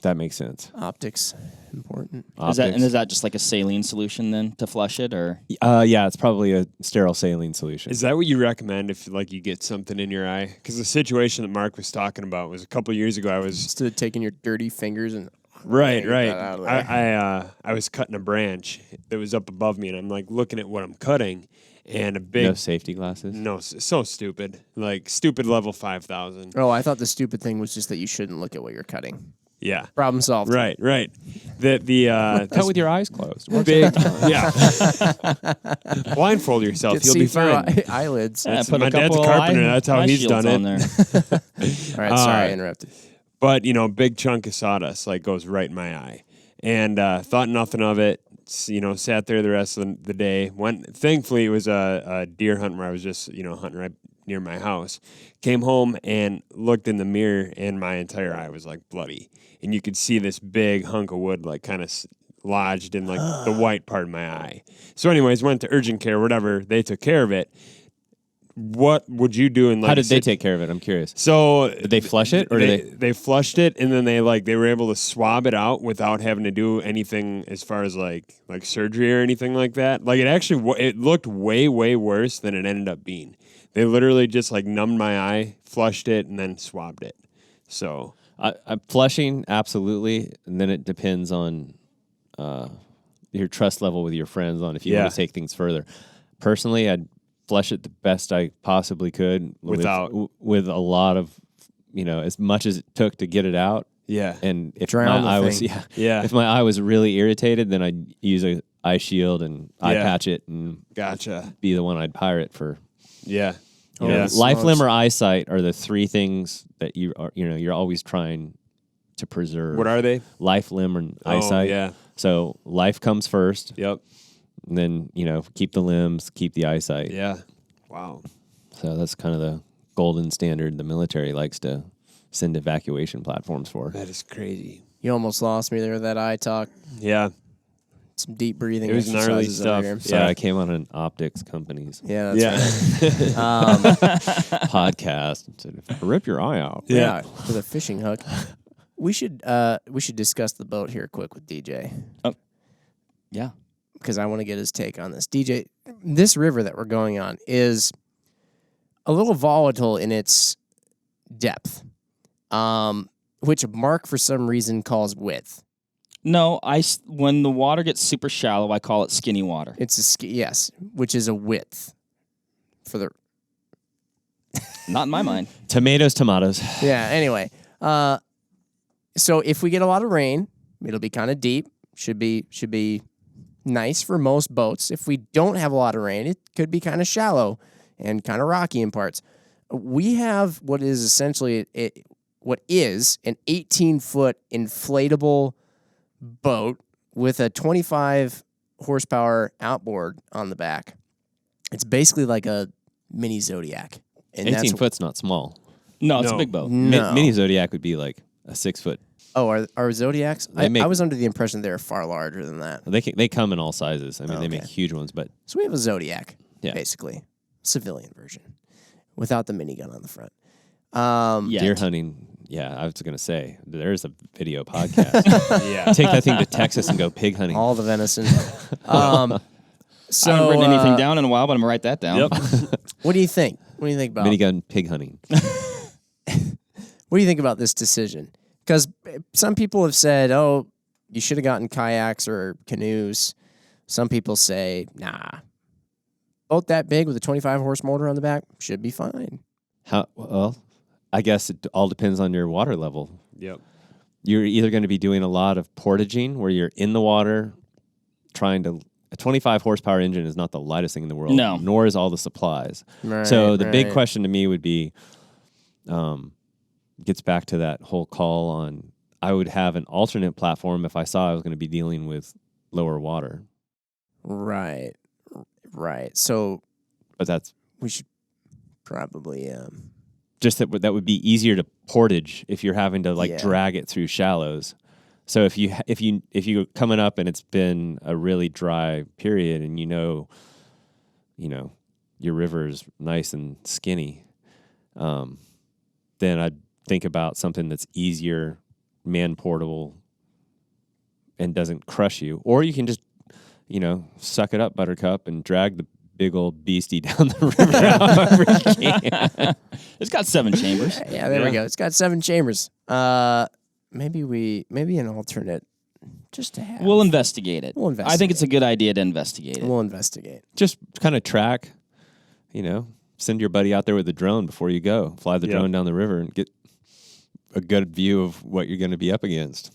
That makes sense. Optics, important. Is that just like a saline solution then to flush it, or? Yeah, it's probably a sterile saline solution. Is that what you recommend if you get something in your eye? Because the situation that Mark was talking about was a couple years ago. Instead of taking your dirty fingers and Right. That out of there. I was cutting a branch that was up above me, and I'm looking at what I'm cutting, and a big no safety glasses. No, so stupid, stupid level 5,000. Oh, I thought the stupid thing was just that you shouldn't look at what you're cutting. Yeah. Problem solved. Right. The cut with your eyes closed. big blindfold yourself. Get you'll be fine. Eyelids. Yeah, My dad's a carpenter. That's how he's done it. All right, sorry, I interrupted. But big chunk of sawdust goes right in my eye, and thought nothing of it. Sat there the rest of the day. Thankfully, it was a deer hunt where I was just hunting right near my house. Came home and looked in the mirror, and my entire eye was bloody, and you could see this big hunk of wood kind of lodged in the white part of my eye. So, anyways, went to urgent care, whatever. They took care of it. what would you do in like? How did they take care of it? I'm curious. So Did they flush it, or they flushed it, and then they were able to swab it out without having to do anything as far as like surgery or anything like that. Like it looked way worse than it ended up being. They literally just like numbed my eye, flushed it, and then swabbed it. So flushing, absolutely, and then it depends on your trust level with your friends on if you want to take things further. Personally, I'd flush it the best I possibly could with a lot of, as much as it took to get it out. Yeah. And if Drown my eye the was thing. if my eye was really irritated, then I'd use a eye shield and eye patch it and gotcha. be the one I'd pirate for. Yeah. Life, limb, or eyesight are the three things that you're always trying to preserve. What are they? Life, limb, and eyesight. Yeah. So life comes first. Yep. And then, keep the limbs, keep the eyesight. Yeah. Wow. So that's kind of the golden standard the military likes to send evacuation platforms for. That is crazy. You almost lost me there with that eye talk. Yeah. Some deep breathing. It was gnarly exercises over stuff. here. So I came on an optics company's Yeah, that's right. podcast and said, rip your eye out. Yeah, with a fishing hook. We should discuss the boat here quick with DJ. Oh, yeah. Because I want to get his take on this. DJ, this river that we're going on is a little volatile in its depth, which Mark, for some reason, calls width. No, when the water gets super shallow, I call it skinny water. It's yes, which is a width for the. Not in my mind. Tomatoes. Yeah. Anyway, so if we get a lot of rain, it'll be kind of deep. Should be nice for most boats. If we don't have a lot of rain, it could be kind of shallow and kind of rocky in parts. We have what is essentially an 18-foot inflatable boat with a 25 horsepower outboard on the back. It's basically like a mini Zodiac. And 18 foot's not small. No, it's a big boat. No. Mini Zodiac would be like a 6 foot. Oh, are Zodiacs? I was under the impression they're far larger than that. They come in all sizes. I mean, they make huge ones, but So we have a Zodiac, Yeah. basically. Civilian version. Without the minigun on the front. Yet. deer hunting. Yeah, I was going to say, there's a video podcast. Yeah. Take that thing to Texas and go pig hunting. All the venison. So, I haven't written anything down in a while, but I'm going to write that down. Yep. What do you think? What do you think about Minigun pig hunting. What do you think about this decision? Because some people have said, "Oh, you should have gotten kayaks or canoes." Some people say, "Nah, boat that big with a 25 horse motor on the back should be fine." Well, I guess it all depends on your water level. Yep. You're either going to be doing a lot of portaging where you're in the water trying to. A 25 horsepower engine is not the lightest thing in the world. No. Nor is all the supplies. Right, So the big right. question to me would be, gets back to that whole call on, I would have an alternate platform if I saw I was going to be dealing with lower water. Right. So But that's we should probably just that would be easier to portage if you're having to Yeah. drag it through shallows. So if you coming up and it's been a really dry period and you know your river is nice and skinny, then I'd think about something that's easier, man portable, and doesn't crush you. Or you can just suck it up, Buttercup, and drag the big old beastie down the river however you can. It's got 7 chambers. yeah, there we go. It's got 7 chambers. Maybe an alternate just to have. We'll investigate it. We'll investigate. I think it's a good idea to investigate it. We'll investigate. Just kind of track, send your buddy out there with a drone before you go. Fly the drone down the river and get a good view of what you're going to be up against.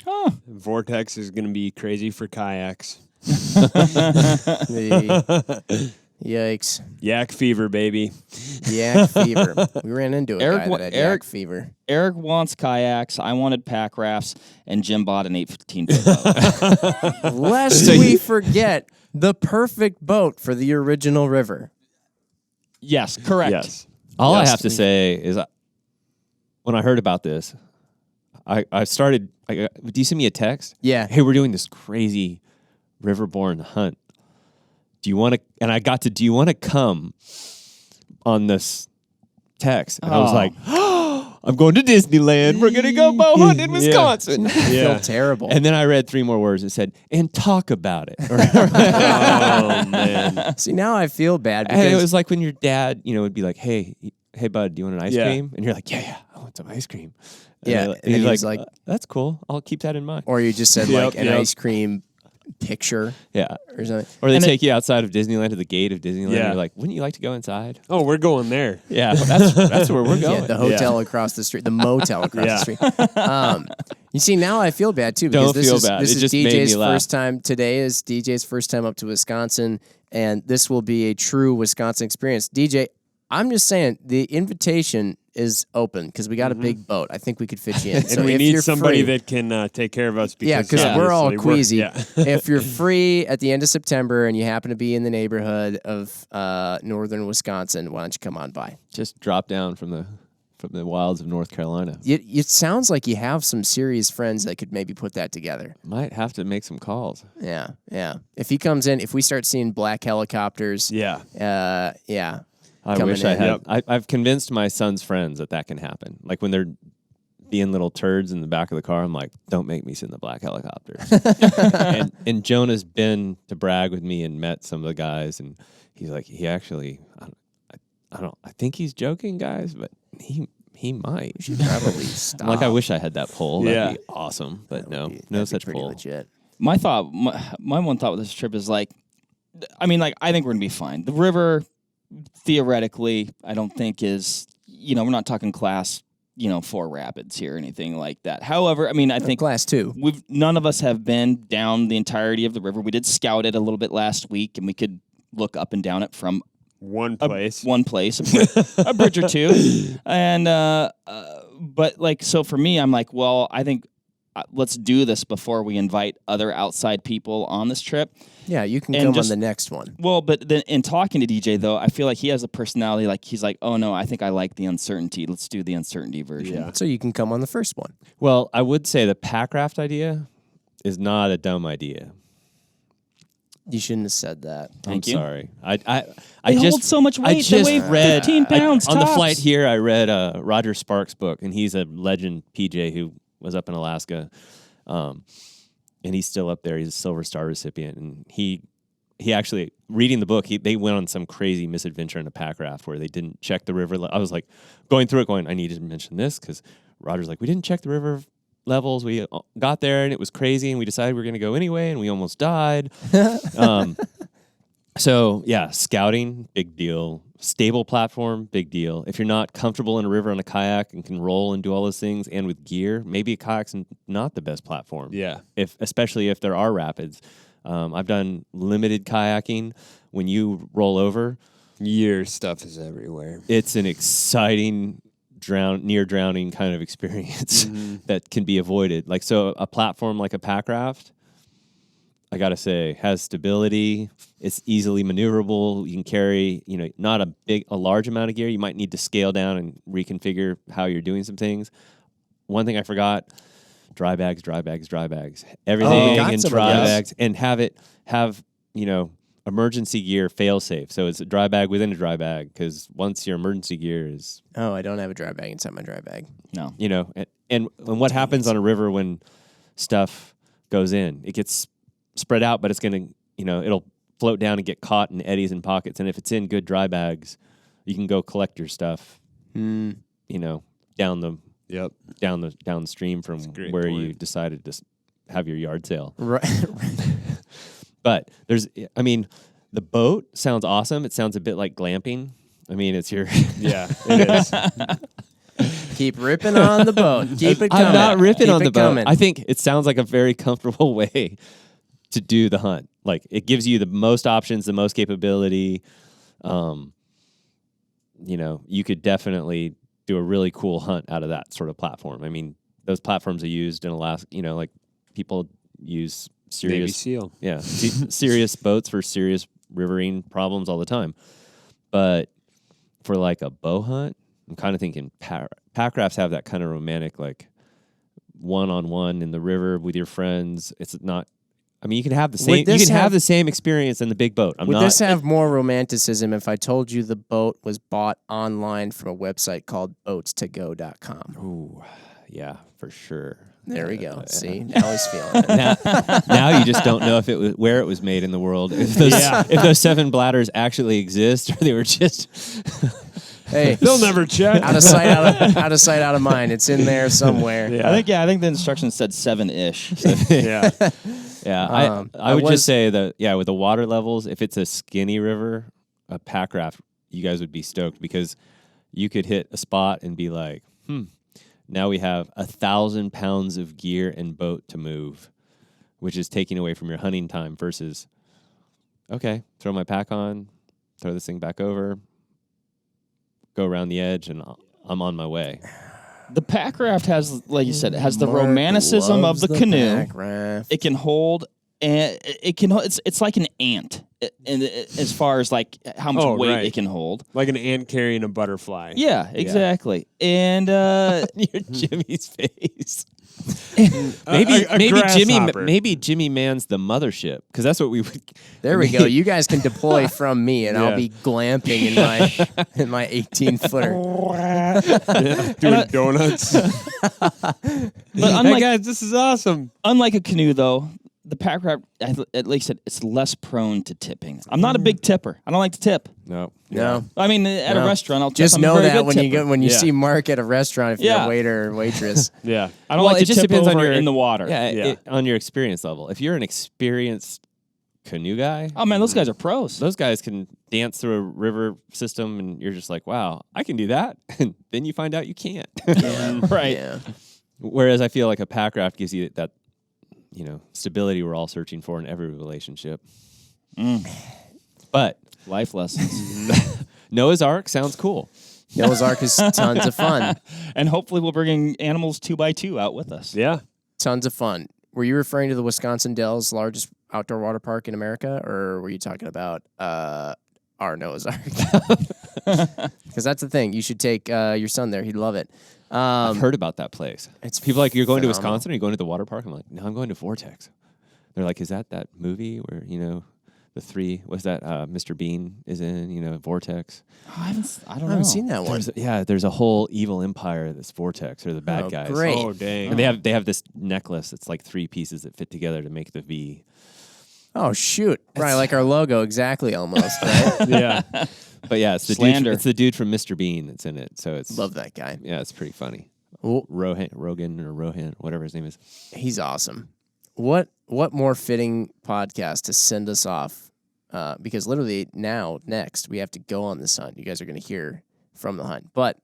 Huh. Vortex is going to be crazy for kayaks. Yikes. Yak fever, baby. Yak fever. We ran into a Eric guy wa- that had Eric- yak fever. Eric wants kayaks. I wanted pack rafts, and Jim bought an 8-15 boat. Lest we forget the perfect boat for the original river. Yes, correct. Yes. All I Yes. have to say is, when I heard about this, I started. Do you send me a text? Yeah. Hey, we're doing this crazy riverborne hunt. do you want to? And I got to, do you want to come on this text? And I was like, I'm going to Disneyland. We're going to go bow hunt in Wisconsin. I feel terrible. And then I read 3 more words and said, and talk about it. Oh, man. See, now I feel bad And it because was like when your dad, would be like, hey, bud, do you want an ice Yeah. cream? And you're like, yeah, I want some ice cream. Yeah, And and he's he was like, like- that's cool. I'll keep that in mind. or you just said Yep, like an yep. ice cream picture Yeah. or something. Or they And take you outside of Disneyland to the gate of Disneyland. Yeah. And you're like, wouldn't you like to go inside? Oh, we're going there. Yeah, that's where we're going. Yeah, the hotel across the street, the motel across the street. You see, now I feel bad too because Don't this feel is bad. this It is just made DJ's me laugh. first time. Today is DJ's first time up to Wisconsin, and this will be a true Wisconsin experience. DJ, I'm just saying the invitation is open because we got a big boat. I think we could fit you in. And we if need you're somebody free, that can take care of us. yeah, Because because we're all obviously queasy. yeah. If you're free at the end of September and you happen to be in the neighborhood of northern Wisconsin, why don't you come on by? Just drop down from the wilds of North Carolina. It sounds like you have some serious friends that could maybe put that together. Might have to make some calls. Yeah, yeah. If he comes in, if we start seeing black helicopters, Yeah. yeah. I coming wish I in. had. I've convinced my son's friends that can happen. Like when they're being little turds in the back of the car, I'm like, don't make me sit in the black helicopters. and Jonah's been to brag with me and met some of the guys, and he's like, he actually, I think he's joking, guys, but he might. We should probably stop. I'm like, I wish I had that pole. Yeah. That'd be awesome, but no That'd be such pretty pole. legit. My one thought with this trip is like, I mean, like, I think we're gonna be fine. The river, theoretically, I don't think is, we're not talking class, 4 rapids here or anything like that. However, I mean, I think Class 2. none of us have been down the entirety of the river. We did scout it a little bit last week, and we could look up and down it from One place. one place, a bridge or two. And but like, so for me, I'm like, well, I think let's do this before we invite other outside people on this trip. Yeah, you can And come just- on the next one. Well, but then in talking to DJ though, I feel like he has a personality. Like he's like, oh no, I think I like the uncertainty. Let's do the uncertainty version. Yeah. So you can come on the first one. Well, I would say the packraft idea is not a dumb idea. You shouldn't have said that. Thank I'm you. sorry. I They just hold so much weight. I They just weigh read 15 pounds on the tops. flight here. I read Roger Sparks' book, and he's a legend PJ who was up in Alaska, and he's still up there. He's a Silver Star recipient, and he actually reading the book. They went on some crazy misadventure in a pack raft where they didn't check the river. I was like going through it, going, I needed to mention this because Roger's like, we didn't check the river levels. We got there and it was crazy, and we decided we were going to go anyway, and we almost died. So yeah, scouting, big deal. Stable platform, big deal. If you're not comfortable in a river on a kayak and can roll and do all those things, and with gear, maybe a kayak's not the best platform. Yeah. Especially if there are rapids. I've done limited kayaking. When you roll over, Your stuff is everywhere. it's an exciting near drowning kind of experience that can be avoided. Like, so a platform like a pack raft, I gotta say, has stability. It's easily maneuverable. You can carry, not a large amount of gear. You might need to scale down and reconfigure how you're doing some things. One thing I forgot: dry bags. Everything got in some of dry those. bags, and have emergency gear fail safe. So it's a dry bag within a dry bag, because once your emergency gear is, Oh, I don't have a dry bag inside my dry bag. No. and what happens on a river when stuff goes in? It gets spread out, but it's going to, it'll float down and get caught in eddies and pockets. And if it's in good dry bags, you can go collect your stuff, down the Yep. downstream from a great where you point. decided to have your yard sale. Right. But the boat sounds awesome. It sounds a bit like glamping. I mean, it's your. Yeah, it is. Keep ripping on the boat. Keep it coming. I'm not ripping Keep on the it boat. coming. I think it sounds like a very comfortable way to do the hunt. Like, it gives you the most options, the most capability. You could definitely do a really cool hunt out of that sort of platform. I mean, those platforms are used in Alaska. Like people use Navy serious, SEAL. yeah, serious boats for serious riverine problems all the time. But for like a bow hunt, I'm kind of thinking pack rafts have that kind of romantic, like, one-on-one in the river with your friends. It's not I mean, you can have the Would same. You this can have have- the same experience in the big boat. I'm Would not. this have more romanticism if I told you the boat was bought online from a website called boatstogo.com? Ooh, yeah, for sure. There we go. See, now he's feeling it. Now you just don't know if it was where it was made in the world. If those 7 bladders actually exist, or they were just. Hey, They'll never check. out of sight, out of sight, out of mind. It's in there somewhere. Yeah. I think the instructions said 7-ish. Yeah. Yeah, I would just say that, with the water levels, if it's a skinny river, a pack raft, you guys would be stoked because you could hit a spot and be like, now we have 1,000 pounds of gear and boat to move, which is taking away from your hunting time versus, okay, throw my pack on, throw this thing back over, go around the edge, and I'm on my way. The pack raft has, like you said, it has the Mark romanticism of loves the canoe. pack raft. It can hold, and it's like an ant, as far as like how much weight right. it can hold. Like an ant carrying a butterfly. Yeah, exactly. And Your Jimmy's face. A grasshopper. Maybe Jimmy Man's the mothership because that's what we would. There we go. You guys can deploy from me, and I'll be glamping in my 18-footer. Doing donuts. but unlike, guys, this is awesome. unlike a canoe, though, the pack raft, at least it's less prone to tipping. I'm not a big tipper. I don't like to tip. No. No. I mean, at a restaurant, I'll tip. Just I'm a know very that good when tipper. you Yeah. see Mark at a restaurant, if you're Yeah. a waiter or waitress. Yeah. I don't like to it just tip depends over on your in the water. Yeah, on your experience level. If you're an experienced canoe guy, Oh man, those guys are pros. those guys can dance through a river system, and you're just like, wow, I can do that. And then you find out you can't. Right. Yeah. Whereas I feel like a pack raft gives you that, stability we're all searching for in every relationship. But Life lessons. Noah's Ark sounds cool. Noah's Ark is tons of fun. And hopefully we'll bring animals 2x2 out with us. Yeah. Tons of fun. Were you referring to the Wisconsin Dells, largest outdoor water park in America, or were you talking about our Noah's Ark? Because that's the thing. You should take your son there. He'd love it. I've heard about that place. It's People are like, you're going to phenomenal. Wisconsin? Are you going to the water park? I'm like, no, I'm going to Vortex. They're like, is that movie where, the 3, what's that, Mr. Bean is in, Vortex? I don't know. I haven't seen that one. There's a whole evil empire that's Vortex, or the bad guys. Great. Oh, dang. And they have this necklace that's like 3 pieces that fit together to make the V. Oh, shoot. Right, like our logo, exactly, almost, right? Yeah. But yeah, it's Slander. it's the dude from Mr. Bean that's in it. So it's Love that guy. Yeah, it's pretty funny. Well, Rogan, whatever his name is. he's awesome. What more fitting podcast to send us off? Because literally next, we have to go on this hunt. You guys are going to hear from the hunt. But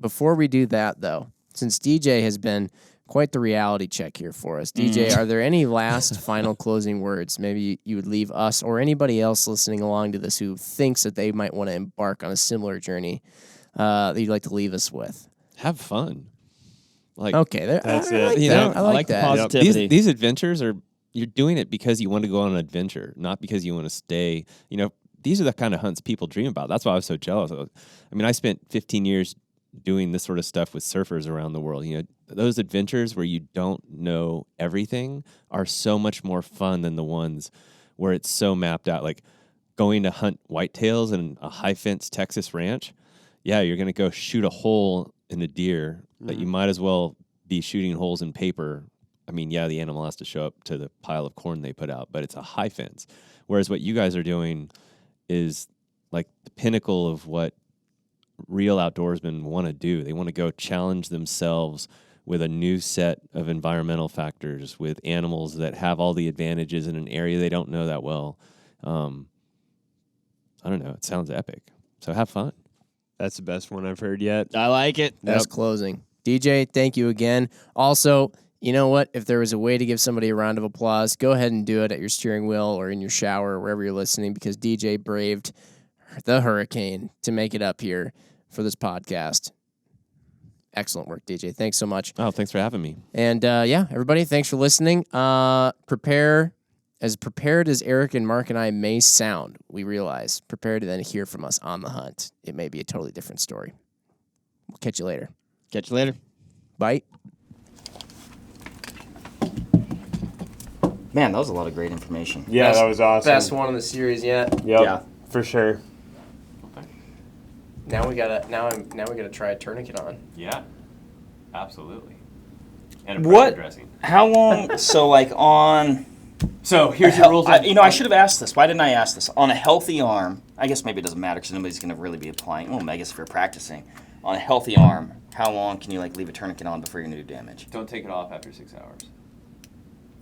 before we do that, though, since DJ has been quite the reality check here for us, DJ, are there any last final closing words maybe you would leave us or anybody else listening along to this who thinks that they might want to embark on a similar journey that you'd like to leave us with? Have fun. Like Okay, That's I it. like You that. know, I like the that. positivity. these adventures you're doing it because you want to go on an adventure, not because you want to stay. These are the kind of hunts people dream about. That's why I was so jealous. I mean, I spent 15 years doing this sort of stuff with surfers around the world. Those adventures where you don't know everything are so much more fun than the ones where it's so mapped out. Like going to hunt whitetails in a high fence Texas ranch. Yeah, you're going to go shoot a hole in a deer, but you might as well be shooting holes in paper. I mean, yeah, the animal has to show up to the pile of corn they put out, but it's a high fence. Whereas what you guys are doing is like the pinnacle of what real outdoorsmen want to do. They want to go challenge themselves with a new set of environmental factors, with animals that have all the advantages in an area they don't know that well. I don't know. It sounds epic. So have fun. That's the best one I've heard yet. I like it. That's closing. DJ, thank you again. Also, you know what? If there was a way to give somebody a round of applause, go ahead and do it at your steering wheel or in your shower or wherever you're listening, because DJ braved the hurricane to make it up here for this podcast. Excellent work, DJ. Thanks so much. Oh, thanks for having me. And everybody, thanks for listening. As prepared as Eric and Mark and I may sound, we realize, prepare to then hear from us on the hunt. It may be a totally different story. We'll catch you later. Catch you later. Bye. Man, that was a lot of great information. Yeah, that was awesome. Best one in the series yet. Yep, Yeah. for sure. Now we gotta try a tourniquet on. Yeah, absolutely. And a What? pressure dressing. How long? So like on. So here's your rules. I should have asked this. Why didn't I ask this? On a healthy arm, I guess maybe it doesn't matter because nobody's going to really be applying. Well, I guess if you're practicing. On a healthy arm, how long can you like leave a tourniquet on before you're going to do damage? Don't take it off after 6 hours.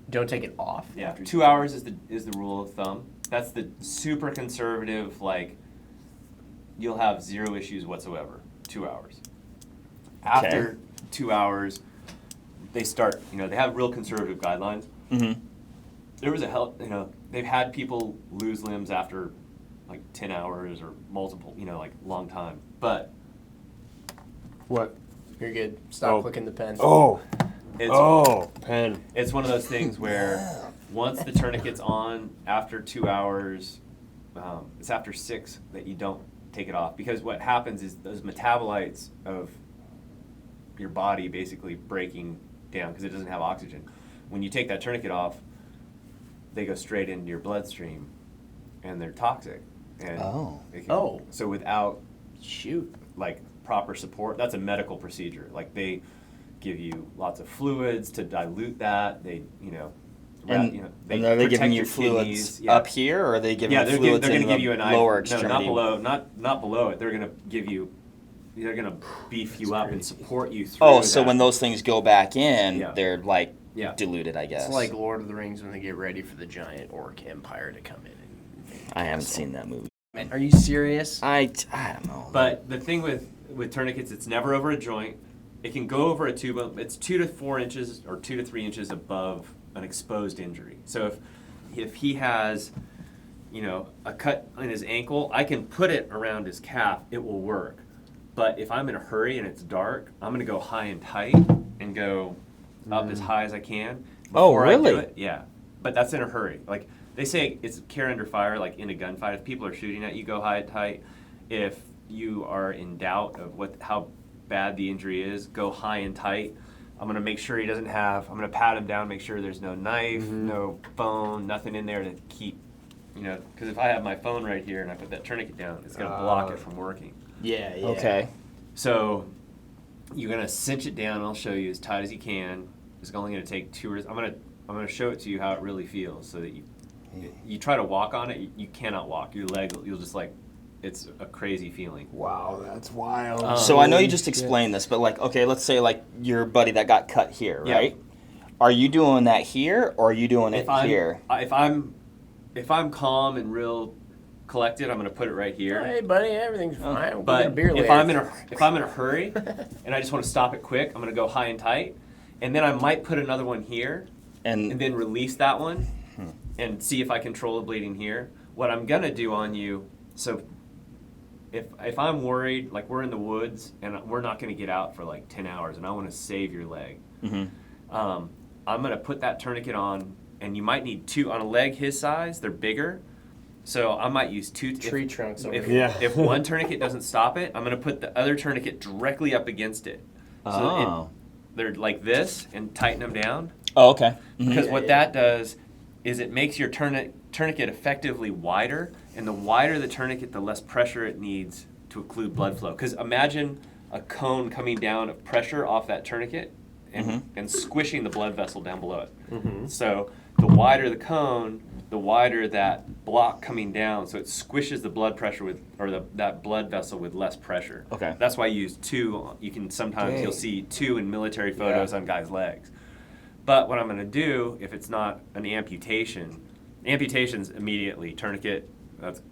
Don't take it off. Yeah, 2 hours is the rule of thumb. That's the super conservative, like, you'll have 0 issues whatsoever. 2 hours. After 2 hours, they start, they have real conservative guidelines. Mm-hmm. There was they've had people lose limbs after like 10 hours or multiple, like long time. But What? You're good. Stop clicking the pen. Pen. it's one of those things where once the tourniquet's on after 2 hours, it's after 6 that you don't take it off, because what happens is those metabolites of your body basically breaking down because it doesn't have oxygen. When you take that tourniquet off, they go straight into your bloodstream, and they're toxic. And so without like proper support, that's a medical procedure. Like they give you lots of fluids to dilute that. They And are they protect giving you your fluids kidneys. up here, or are they giving you they're fluids going in to give you the an lower No, extremity? not below. Not below it. They're going to give you. They're going to beef you up and support you through. Oh, so that. when those things go back in, Yeah. they're like Yeah. diluted, I guess. It's like Lord of the Rings when they get ready for the giant orc empire to come in. I haven't seen that movie. Man, are you serious? I don't know. But the thing with tourniquets, it's never over a joint. It can go over a tube. It's 2 to 4 inches or 2 to 3 inches above an exposed injury. So if he has, a cut in his ankle, I can put it around his calf. It will work. But if I'm in a hurry and it's dark, I'm going to go high and tight and go up as high as I can. Before I do it. Yeah. But that's in a hurry. Like they say, it's care under fire, like in a gunfight. If people are shooting at you, go high and tight. If you are in doubt of how bad the injury is, go high and tight. I'm going to make sure he doesn't have, I'm going to pat him down, make sure there's no knife, no phone, nothing in there to keep, because if I have my phone right here and I put that tourniquet down, it's going to block it from working. Yeah. Okay. So you're going to cinch it down. I'll show you as tight as you can. It's only going to take 2 or, I'm going to show it to you how it really feels, so that you try to walk on it, you cannot walk. Your leg, you'll just like, it's a crazy feeling. Wow, that's wild. So I know you just explained this, but like, okay, let's say like your buddy that got cut here, Yeah. right? Are you doing that here, or are you doing it here? If I'm calm and real collected, I'm going to put it right here. Hey, buddy, everything's fine. We'll But get a beer if later. I'm in a hurry and I just want to stop it quick, I'm going to go high and tight, and then I might put another one here, and then release that one, and see if I control the bleeding here. What I'm going to do on you, so if I'm worried, like we're in the woods and we're not going to get out for like 10 hours, and I want to save your leg, I'm going to put that tourniquet on, and you might need 2 on a leg his size. They're bigger. So I might use 2 tree trunks over if, here. if one tourniquet doesn't stop it, I'm going to put the other tourniquet directly up against it. So they're like this, and tighten them down. Oh, okay. Because what that does is it makes your tourniquet effectively wider, and the wider the tourniquet, the less pressure it needs to occlude blood flow. Because imagine a cone coming down of pressure off that tourniquet and squishing the blood vessel down below it. So the wider the cone, the wider that block coming down, so it squishes the blood pressure that blood vessel with less pressure. Okay. That's why you use 2. You can sometimes you'll see 2 in military photos on guys' legs. But what I'm going to do, if it's not an amputation's immediately tourniquet. That's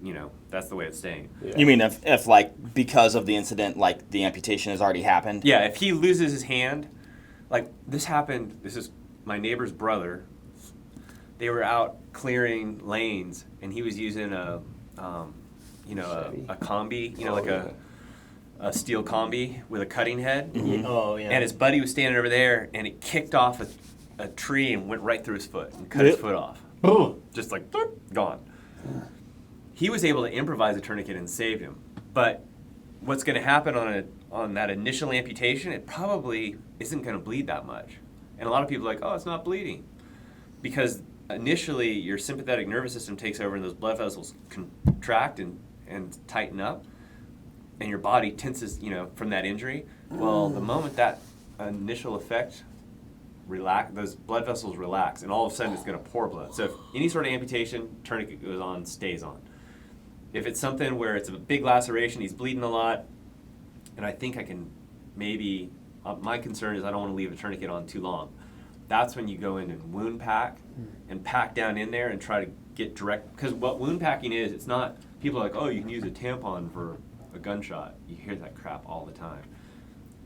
that's the way it's staying. Yeah. You mean if like because of the incident, like the amputation has already happened? Yeah. If he loses his hand, like this happened. This is my neighbor's brother. They were out clearing lanes, and he was using a combi, like a steel combi with a cutting head. Oh, yeah. And his buddy was standing over there, and it kicked off a tree and went right through his foot and cut his foot off. Just like, gone. He was able to improvise a tourniquet and saved him. But what's going to happen on that initial amputation, it probably isn't going to bleed that much. And a lot of people are like, oh, it's not bleeding. Because initially your sympathetic nervous system takes over and those blood vessels contract and tighten up, and your body tenses, from that injury. Well, the moment that initial effect relax, those blood vessels relax, and all of a sudden it's going to pour blood. So if any sort of amputation, tourniquet goes on, stays on. If it's something where it's a big laceration, he's bleeding a lot, and I think I can maybe, my concern is I don't want to leave a tourniquet on too long. That's when you go in and wound pack and pack down in there and try to get direct, because what wound packing is, it's not, people are like, oh, you can use a tampon for a gunshot. You hear that crap all the time.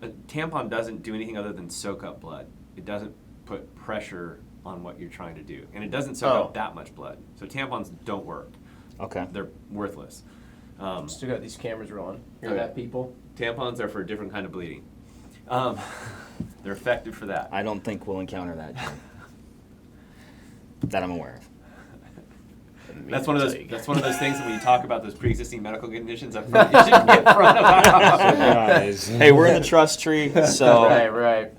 A tampon doesn't do anything other than soak up blood. It doesn't put pressure on what you're trying to do. And it doesn't soak up that much blood. So tampons don't work. Okay. They're worthless. Still got these cameras rolling. Hear Okay. that, people? Tampons are for a different kind of bleeding. They're effective for that. I don't think we'll encounter that, Jim. That I'm aware of. That's one of those things that when you talk about those pre-existing medical conditions, I feel like you should be in front of Guys. Hey, we're in the trust tree, so Right.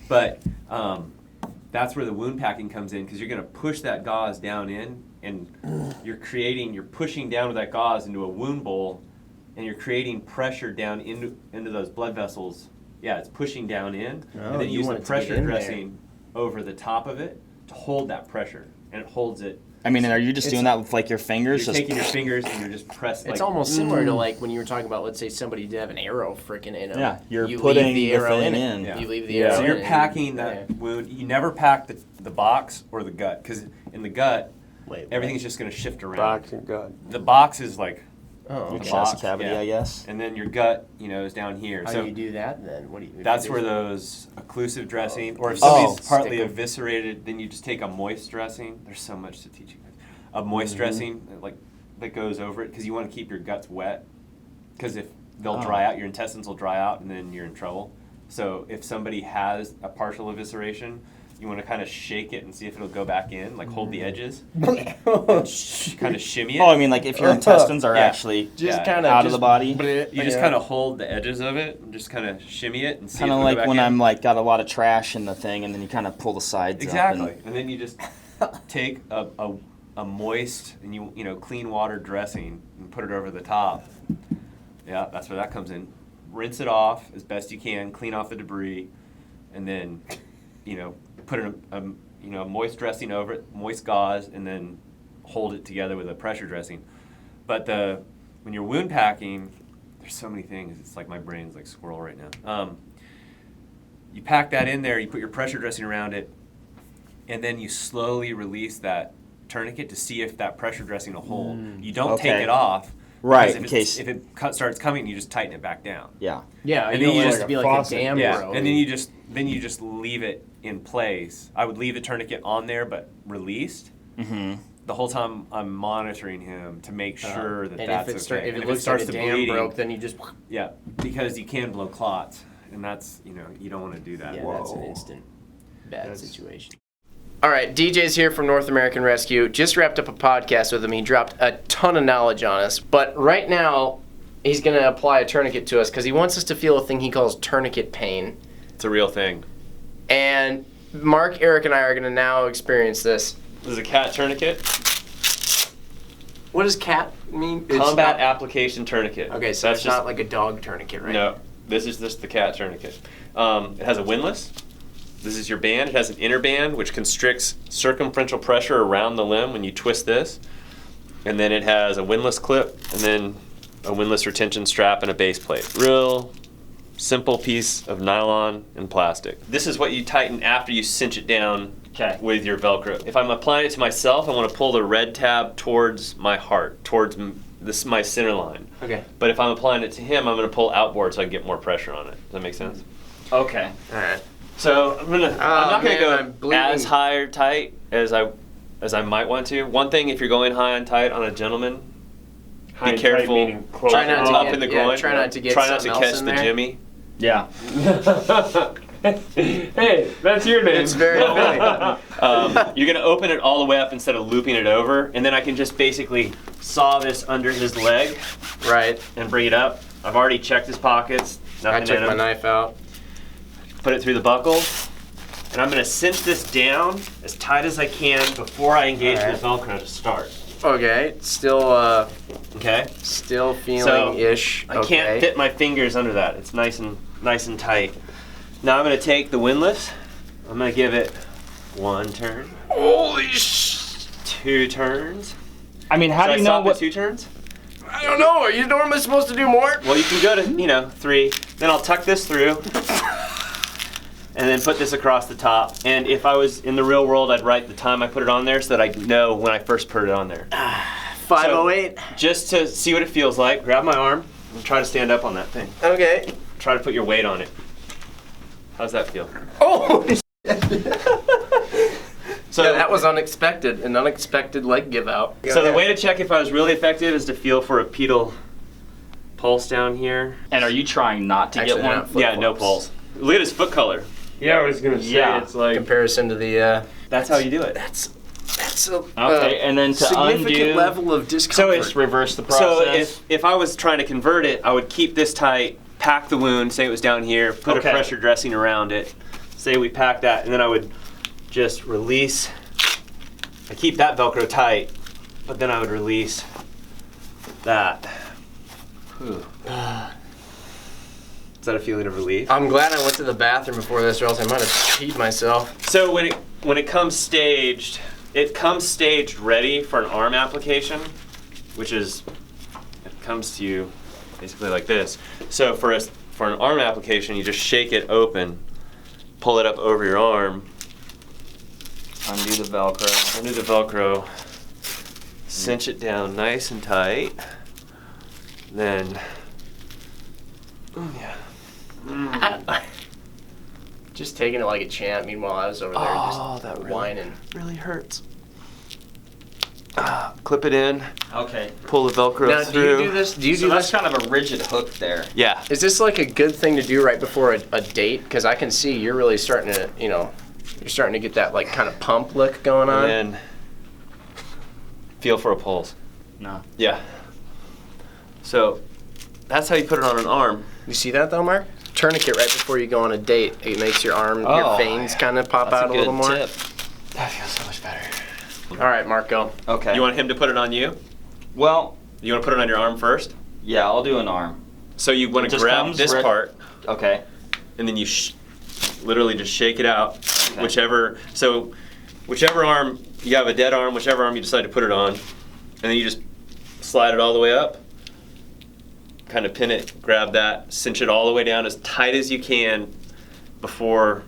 But that's where the wound packing comes in, because you're going to push that gauze down in, and you're pushing down with that gauze into a wound bowl, and you're creating pressure down into those blood vessels. Yeah, it's pushing down in, and then you use the pressure dressing over the top of it to hold that pressure, and it holds it. I mean, are you just doing that with like your fingers? You're Just taking your fingers and you're just pressing. It's almost similar to like when you were talking about, let's say somebody did have an arrow freaking in them. Yeah, you're you putting leave the the arrow thing in. in. You leave the arrow So in. you're packing that wound. You never pack the box or the gut, because in the gut, everything's just going to shift around. Box and gut. The box is like Your the chest box, cavity, yeah. I guess. And then your gut, is down here. How so do you do that then? What do you? that's where those occlusive dressing, or if somebody's partly Stick 'em. eviscerated, then you just take a moist dressing. There's so much to teach you guys. A moist dressing, like that goes over it, because you want to keep your guts wet. Because if they'll dry out, your intestines will dry out, and then you're in trouble. So if somebody has a partial evisceration, you want to kind of shake it and see if it'll go back in, like hold the edges, kind of shimmy it. Oh, I mean, like if your intestines are actually just kind of out of the body. You just kind of hold the edges of it and just kind of shimmy it and see Kind if of it'll like go back when in. I'm like got a lot of trash in the thing, and then you kind of pull the sides Exactly, up. and then you just take a moist and clean water dressing and put it over the top. Yeah, that's where that comes in. Rinse it off as best you can, clean off the debris, and then put a moist dressing over it, moist gauze, and then hold it together with a pressure dressing. But when you're wound packing, there's so many things. It's like my brain's like squirrel right now. You pack that in there, you put your pressure dressing around it, and then you slowly release that tourniquet to see if that pressure dressing will hold. You don't take Okay. it off. Right, because if it starts coming, you just tighten it back down. Yeah. Yeah, And you then don't you want just it to be like faucet. a dam Yeah, road. and then you just leave it in place. I would leave the tourniquet on there, but released. Mm-hmm. The whole time I'm monitoring him to make sure that and that's if okay. if And it looks starts like a to dam bleeding, broke, then you just yeah, because you can blow clots, and that's you don't want to do that. that's an instant bad situation. All right, DJ's here from North American Rescue. Just wrapped up a podcast with him. He dropped a ton of knowledge on us, but right now he's going to apply a tourniquet to us because he wants us to feel a thing he calls tourniquet pain. It's a real thing. And Mark, Eric, and I are going to now experience this. This is a cat tourniquet. What does cat mean? Combat application tourniquet. Okay, so that's it's just not like a dog tourniquet, right? no. This is just the cat tourniquet. It has a windlass. This is your band. It has an inner band which constricts circumferential pressure around the limb when you twist this. And then it has a windlass clip and then a windlass retention strap and a base plate. Real simple piece of nylon and plastic. This is what you tighten after you cinch it down with your Velcro. If I'm applying it to myself, I want to pull the red tab towards my heart, towards my center line. Okay. But if I'm applying it to him, I'm going to pull outboard so I can get more pressure on it. Does that make sense? Okay. All right. So I'm not gonna I'm go bleeding. as high or tight as I might want to. One thing, if you're going high and tight on a gentleman, High be and tight careful. meaning close Try not to up get- in the yeah, groin. try not to get Try not to something else catch in the there. Jimmy. Yeah. Hey, that's your name. It's very funny. You're gonna open it all the way up instead of looping it over, and then I can just basically saw this under his leg Right. and bring it up. I've already checked his pockets. I Nothing took in my them. knife out. Put it through the buckle, And I'm gonna cinch this down as tight as I can before I engage the Velcro to start. Okay, still Okay? still feeling-ish. I can't fit my fingers under that. It's nice and tight. Now I'm gonna take the windlass. I'm gonna give it 1 turn. Holy 2 turns. I mean, how do you know what 2 turns? I don't know. Are you normally supposed to do more? Well, you can go to, 3. Then I'll tuck this through. And then put this across the top. And if I was in the real world, I'd write the time I put it on there so that I know when I first put it on there. 5:08. Just to see what it feels like, grab my arm and try to stand up on that thing. Okay. Try to put your weight on it. How's that feel? Oh. So Yeah, that was unexpected. An unexpected leg give out. So the way to check if I was really effective is to feel for a pedal pulse down here. And are you trying not to Actually, get one? not flip Yeah, no flops. pulse. Look at his foot color. Yeah, I was gonna say Yeah. it's like Comparison to the. That's how you do it. That's a Okay, and then to significant undo, level of discomfort. just reverse the So process. if I was trying to convert it, I would keep this tight, pack the wound, say it was down here, put Okay. a pressure dressing around it. Say we pack that, and then I would just release. I keep that Velcro tight, but then I would release that. Is that a feeling of relief? I'm glad I went to the bathroom before this, or else I might have peed myself. So when it comes staged, it comes staged ready for an arm application, which is it comes to you basically like this. So for an arm application, you just shake it open, pull it up over your arm, undo the Velcro. undo the Velcro, cinch it down nice and tight, then Just taking it like a champ. Meanwhile, I was over there just whining. really hurts. Clip it in, Okay. pull the Velcro Now, through. do you do this? Do you So do that's this? kind of a rigid hook there. Yeah. Is this like a good thing to do right before a date? Because I can see you're really starting to, you're starting to get that like kind of pump lick going on. And then feel for a pulse. No. Yeah. So that's how you put it on an arm. You see that though, Mark? Tourniquet right before you go on a date. It makes your arm, your Oh, veins kind of pop That's out a a little good more. tip. That feels so much better. All right, Mark, go. Okay. You want him to put it on you? Well, You want to put it on your arm first? yeah, I'll do an arm. So you want It to just grab comes this right- part Okay. and then you literally just shake it out. Okay. Whichever arm, you have a dead arm, whichever arm you decide to put it on, and then you just slide it all the way up, kind of pin it, grab that, cinch it all the way down as tight as you can before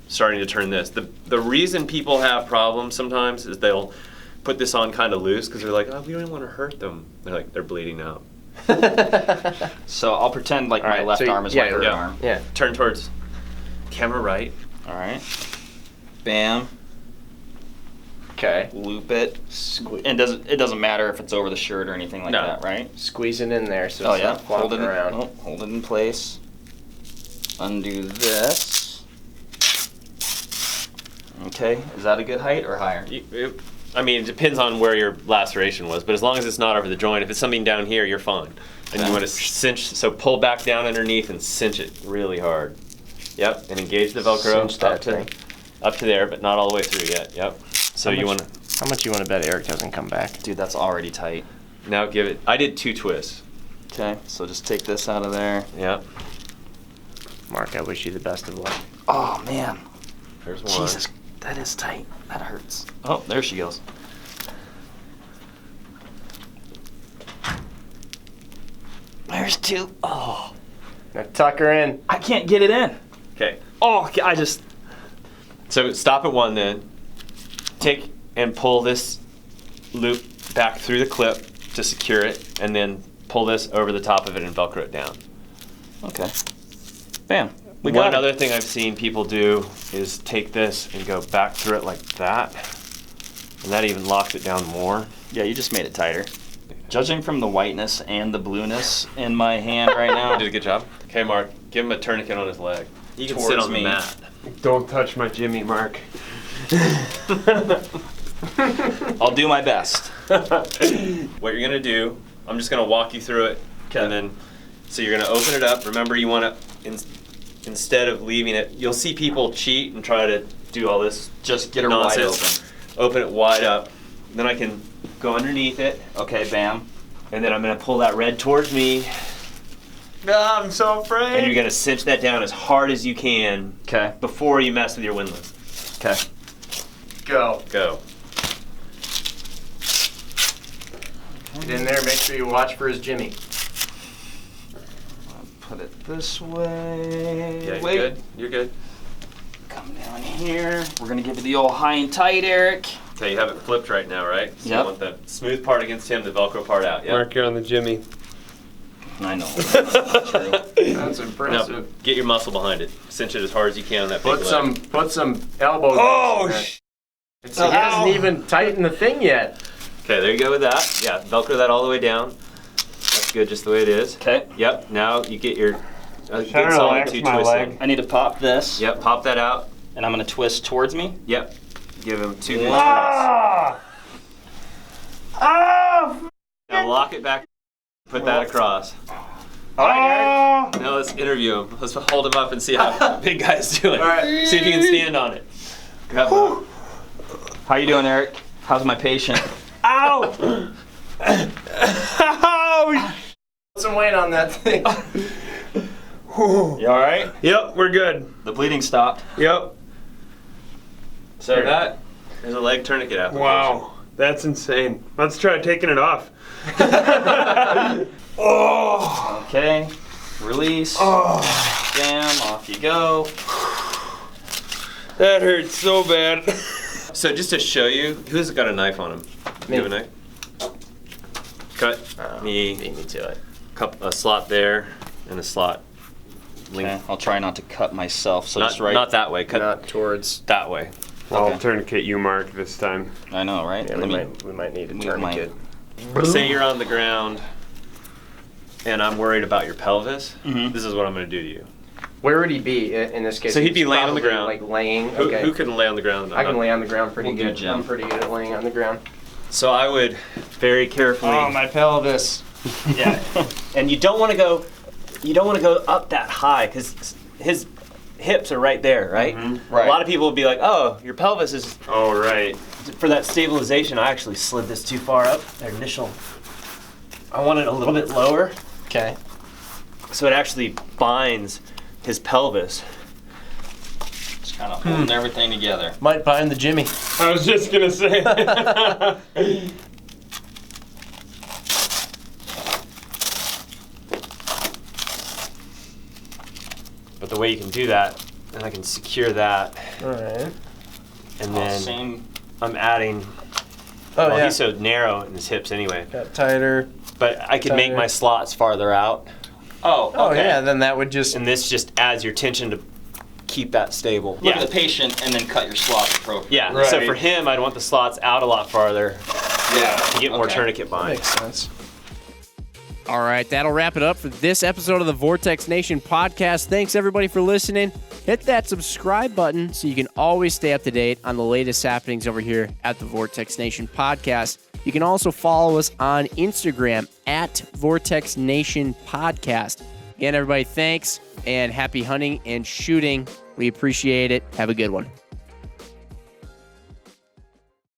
starting to turn this. The reason people have problems sometimes is they'll put this on kind of loose because they're like, oh, we don't want to hurt them. They're bleeding out. So I'll pretend like All my right, left so arm is yeah, my third yeah. arm. Yeah. Turn towards camera right. All right. Bam. Okay. Loop it. And it doesn't matter if it's over the shirt or anything like No. that, right? Squeeze it in there so Oh it's yeah. not flopping around. Hold it in place. Undo this. Okay. Is that a good height or higher? I mean, it depends on where your laceration was, but as long as it's not over the joint, if it's something down here, you're fine. And you want to cinch, so pull back down underneath and cinch it really hard. Yep, and engage the Velcro Cinch that thing. up to there, but not all the way through yet. Yep. So How you much- want to How much you want to bet Eric doesn't come back? Dude, that's already tight. now give it. I did 2 twists. Okay. So just take this out of there. Yep. Mark, I wish you the best of luck. Oh man. There's one. Jesus, that is tight. That hurts. Oh, there she goes. There's 2. Oh, Now tuck her in. I can't get it in. Okay. Oh, I just. So stop at 1 then. Take and pull this loop back through the clip to secure it, and then pull this over the top of it and Velcro it down. Okay. Bam. We One got it. other thing I've seen people do is take this and go back through it like that, and that even locks it down more. Yeah, you just made it tighter. Judging from the whiteness and the blueness in my hand right You now, did a good job. Okay, Mark, give him a tourniquet on his leg. You can sit Towards on the me. mat. don't touch my Jimmy, Mark. I'll do my best. What you're gonna do, I'm just gonna walk you through it, and then, so you're gonna open it up. Remember, you want to instead of leaving it, you'll see people cheat and try to do all this. Just get her nonsense. wide open. Open it wide up. Then I can go underneath it. Okay, bam. And then I'm going to pull that red towards me. Oh, I'm so afraid. And you're going to cinch that down as hard as you can. Okay. Before you mess with your windlass. Okay. Go. Go. Get in there. Make sure you watch for his Jimmy. Put it this way. Yeah, you're Wait. good. You're good. Come down here. We're gonna give it the old high and tight, Eric. Okay, you have it flipped right now, right? So Yep. you want the smooth part against him, the Velcro part out. Yeah. Mark, you're on the Jimmy. I know. That's true. That's Now, impressive. get your muscle behind it. Cinch it as hard as you can on that big leg. Put some elbows. Oh, He hasn't even tightened the thing yet. Okay, there you go with that. Yeah, Velcro that all the way down. That's good, just the way it is. Okay. Yep. Now you get your good Trying to solid relax 2 my twists leg. in. I need to pop this. Yep. Pop that out. And I'm gonna twist towards me. Yep. Give him 2 good twists. Ah! Ah! Now lock it back. Put that across. Ah! Now let's interview him. Let's hold him up and see how big guy's doing. All right. See if you can stand on it. Grab him. How you doing, Eric? How's my patient? Ow! Ow! Put some weight on that thing. You all right? Yep, we're good. The bleeding stopped. Yep. So that is a leg tourniquet application. Wow, that's insane. Let's try taking it off. Oh! Okay. Release. Oh! Bam. Off you go. That hurts so bad. So just to show you, who's got a knife on him? Me. You have a knife? Cut me Beat me to it. a slot there and a slot. Okay. I'll try not to cut myself. So Not, just right. not that way. Cut Not towards. that way. I'll Okay. tourniquet you, Mark, this time. I know, right? Yeah, Let me. we might need a move my- tourniquet. Say you're on the ground and I'm worried about your pelvis. Mhm. This is what I'm going to do to you. Where would he be in this case? So he'd be He's laying on the probably, ground. like laying. Who, Okay. who can lay on the ground? I can lay on the ground pretty We'll do good. Jim. I'm pretty good at laying on the ground. So I would very carefully. Oh, my pelvis. Yeah. And you don't want to go up that high because his hips are right there, right? Right. A lot of people would be like, "Oh, your pelvis is Oh, right. for that stabilization." I actually slid this too far up. Their initial. I want it a little bit lower, Okay. so it actually binds his pelvis. Just kind of holding everything together. Might bind the Jimmy. I was just gonna say. But the way you can do that, and I can secure that, All right. and then Same. I'm adding. Oh, well, yeah. he's so narrow in his hips anyway. Got tighter. But I could make Tighter. my slots farther out, Oh. Oh, Okay. yeah. Then that would just. and this just adds your tension to keep that stable. Look at the patient and then cut your slots appropriately. Yeah. So Right. for him, I'd want the slots out a lot farther Yeah. to get more Okay. tourniquet bind. Makes sense. All right, that'll wrap it up for this episode of the Vortex Nation podcast. Thanks, everybody, for listening. Hit that subscribe button so you can always stay up to date on the latest happenings over here at the Vortex Nation podcast. You can also follow us on Instagram at Vortex Nation Podcast. Again, everybody, thanks, and happy hunting and shooting. We appreciate it. Have a good one.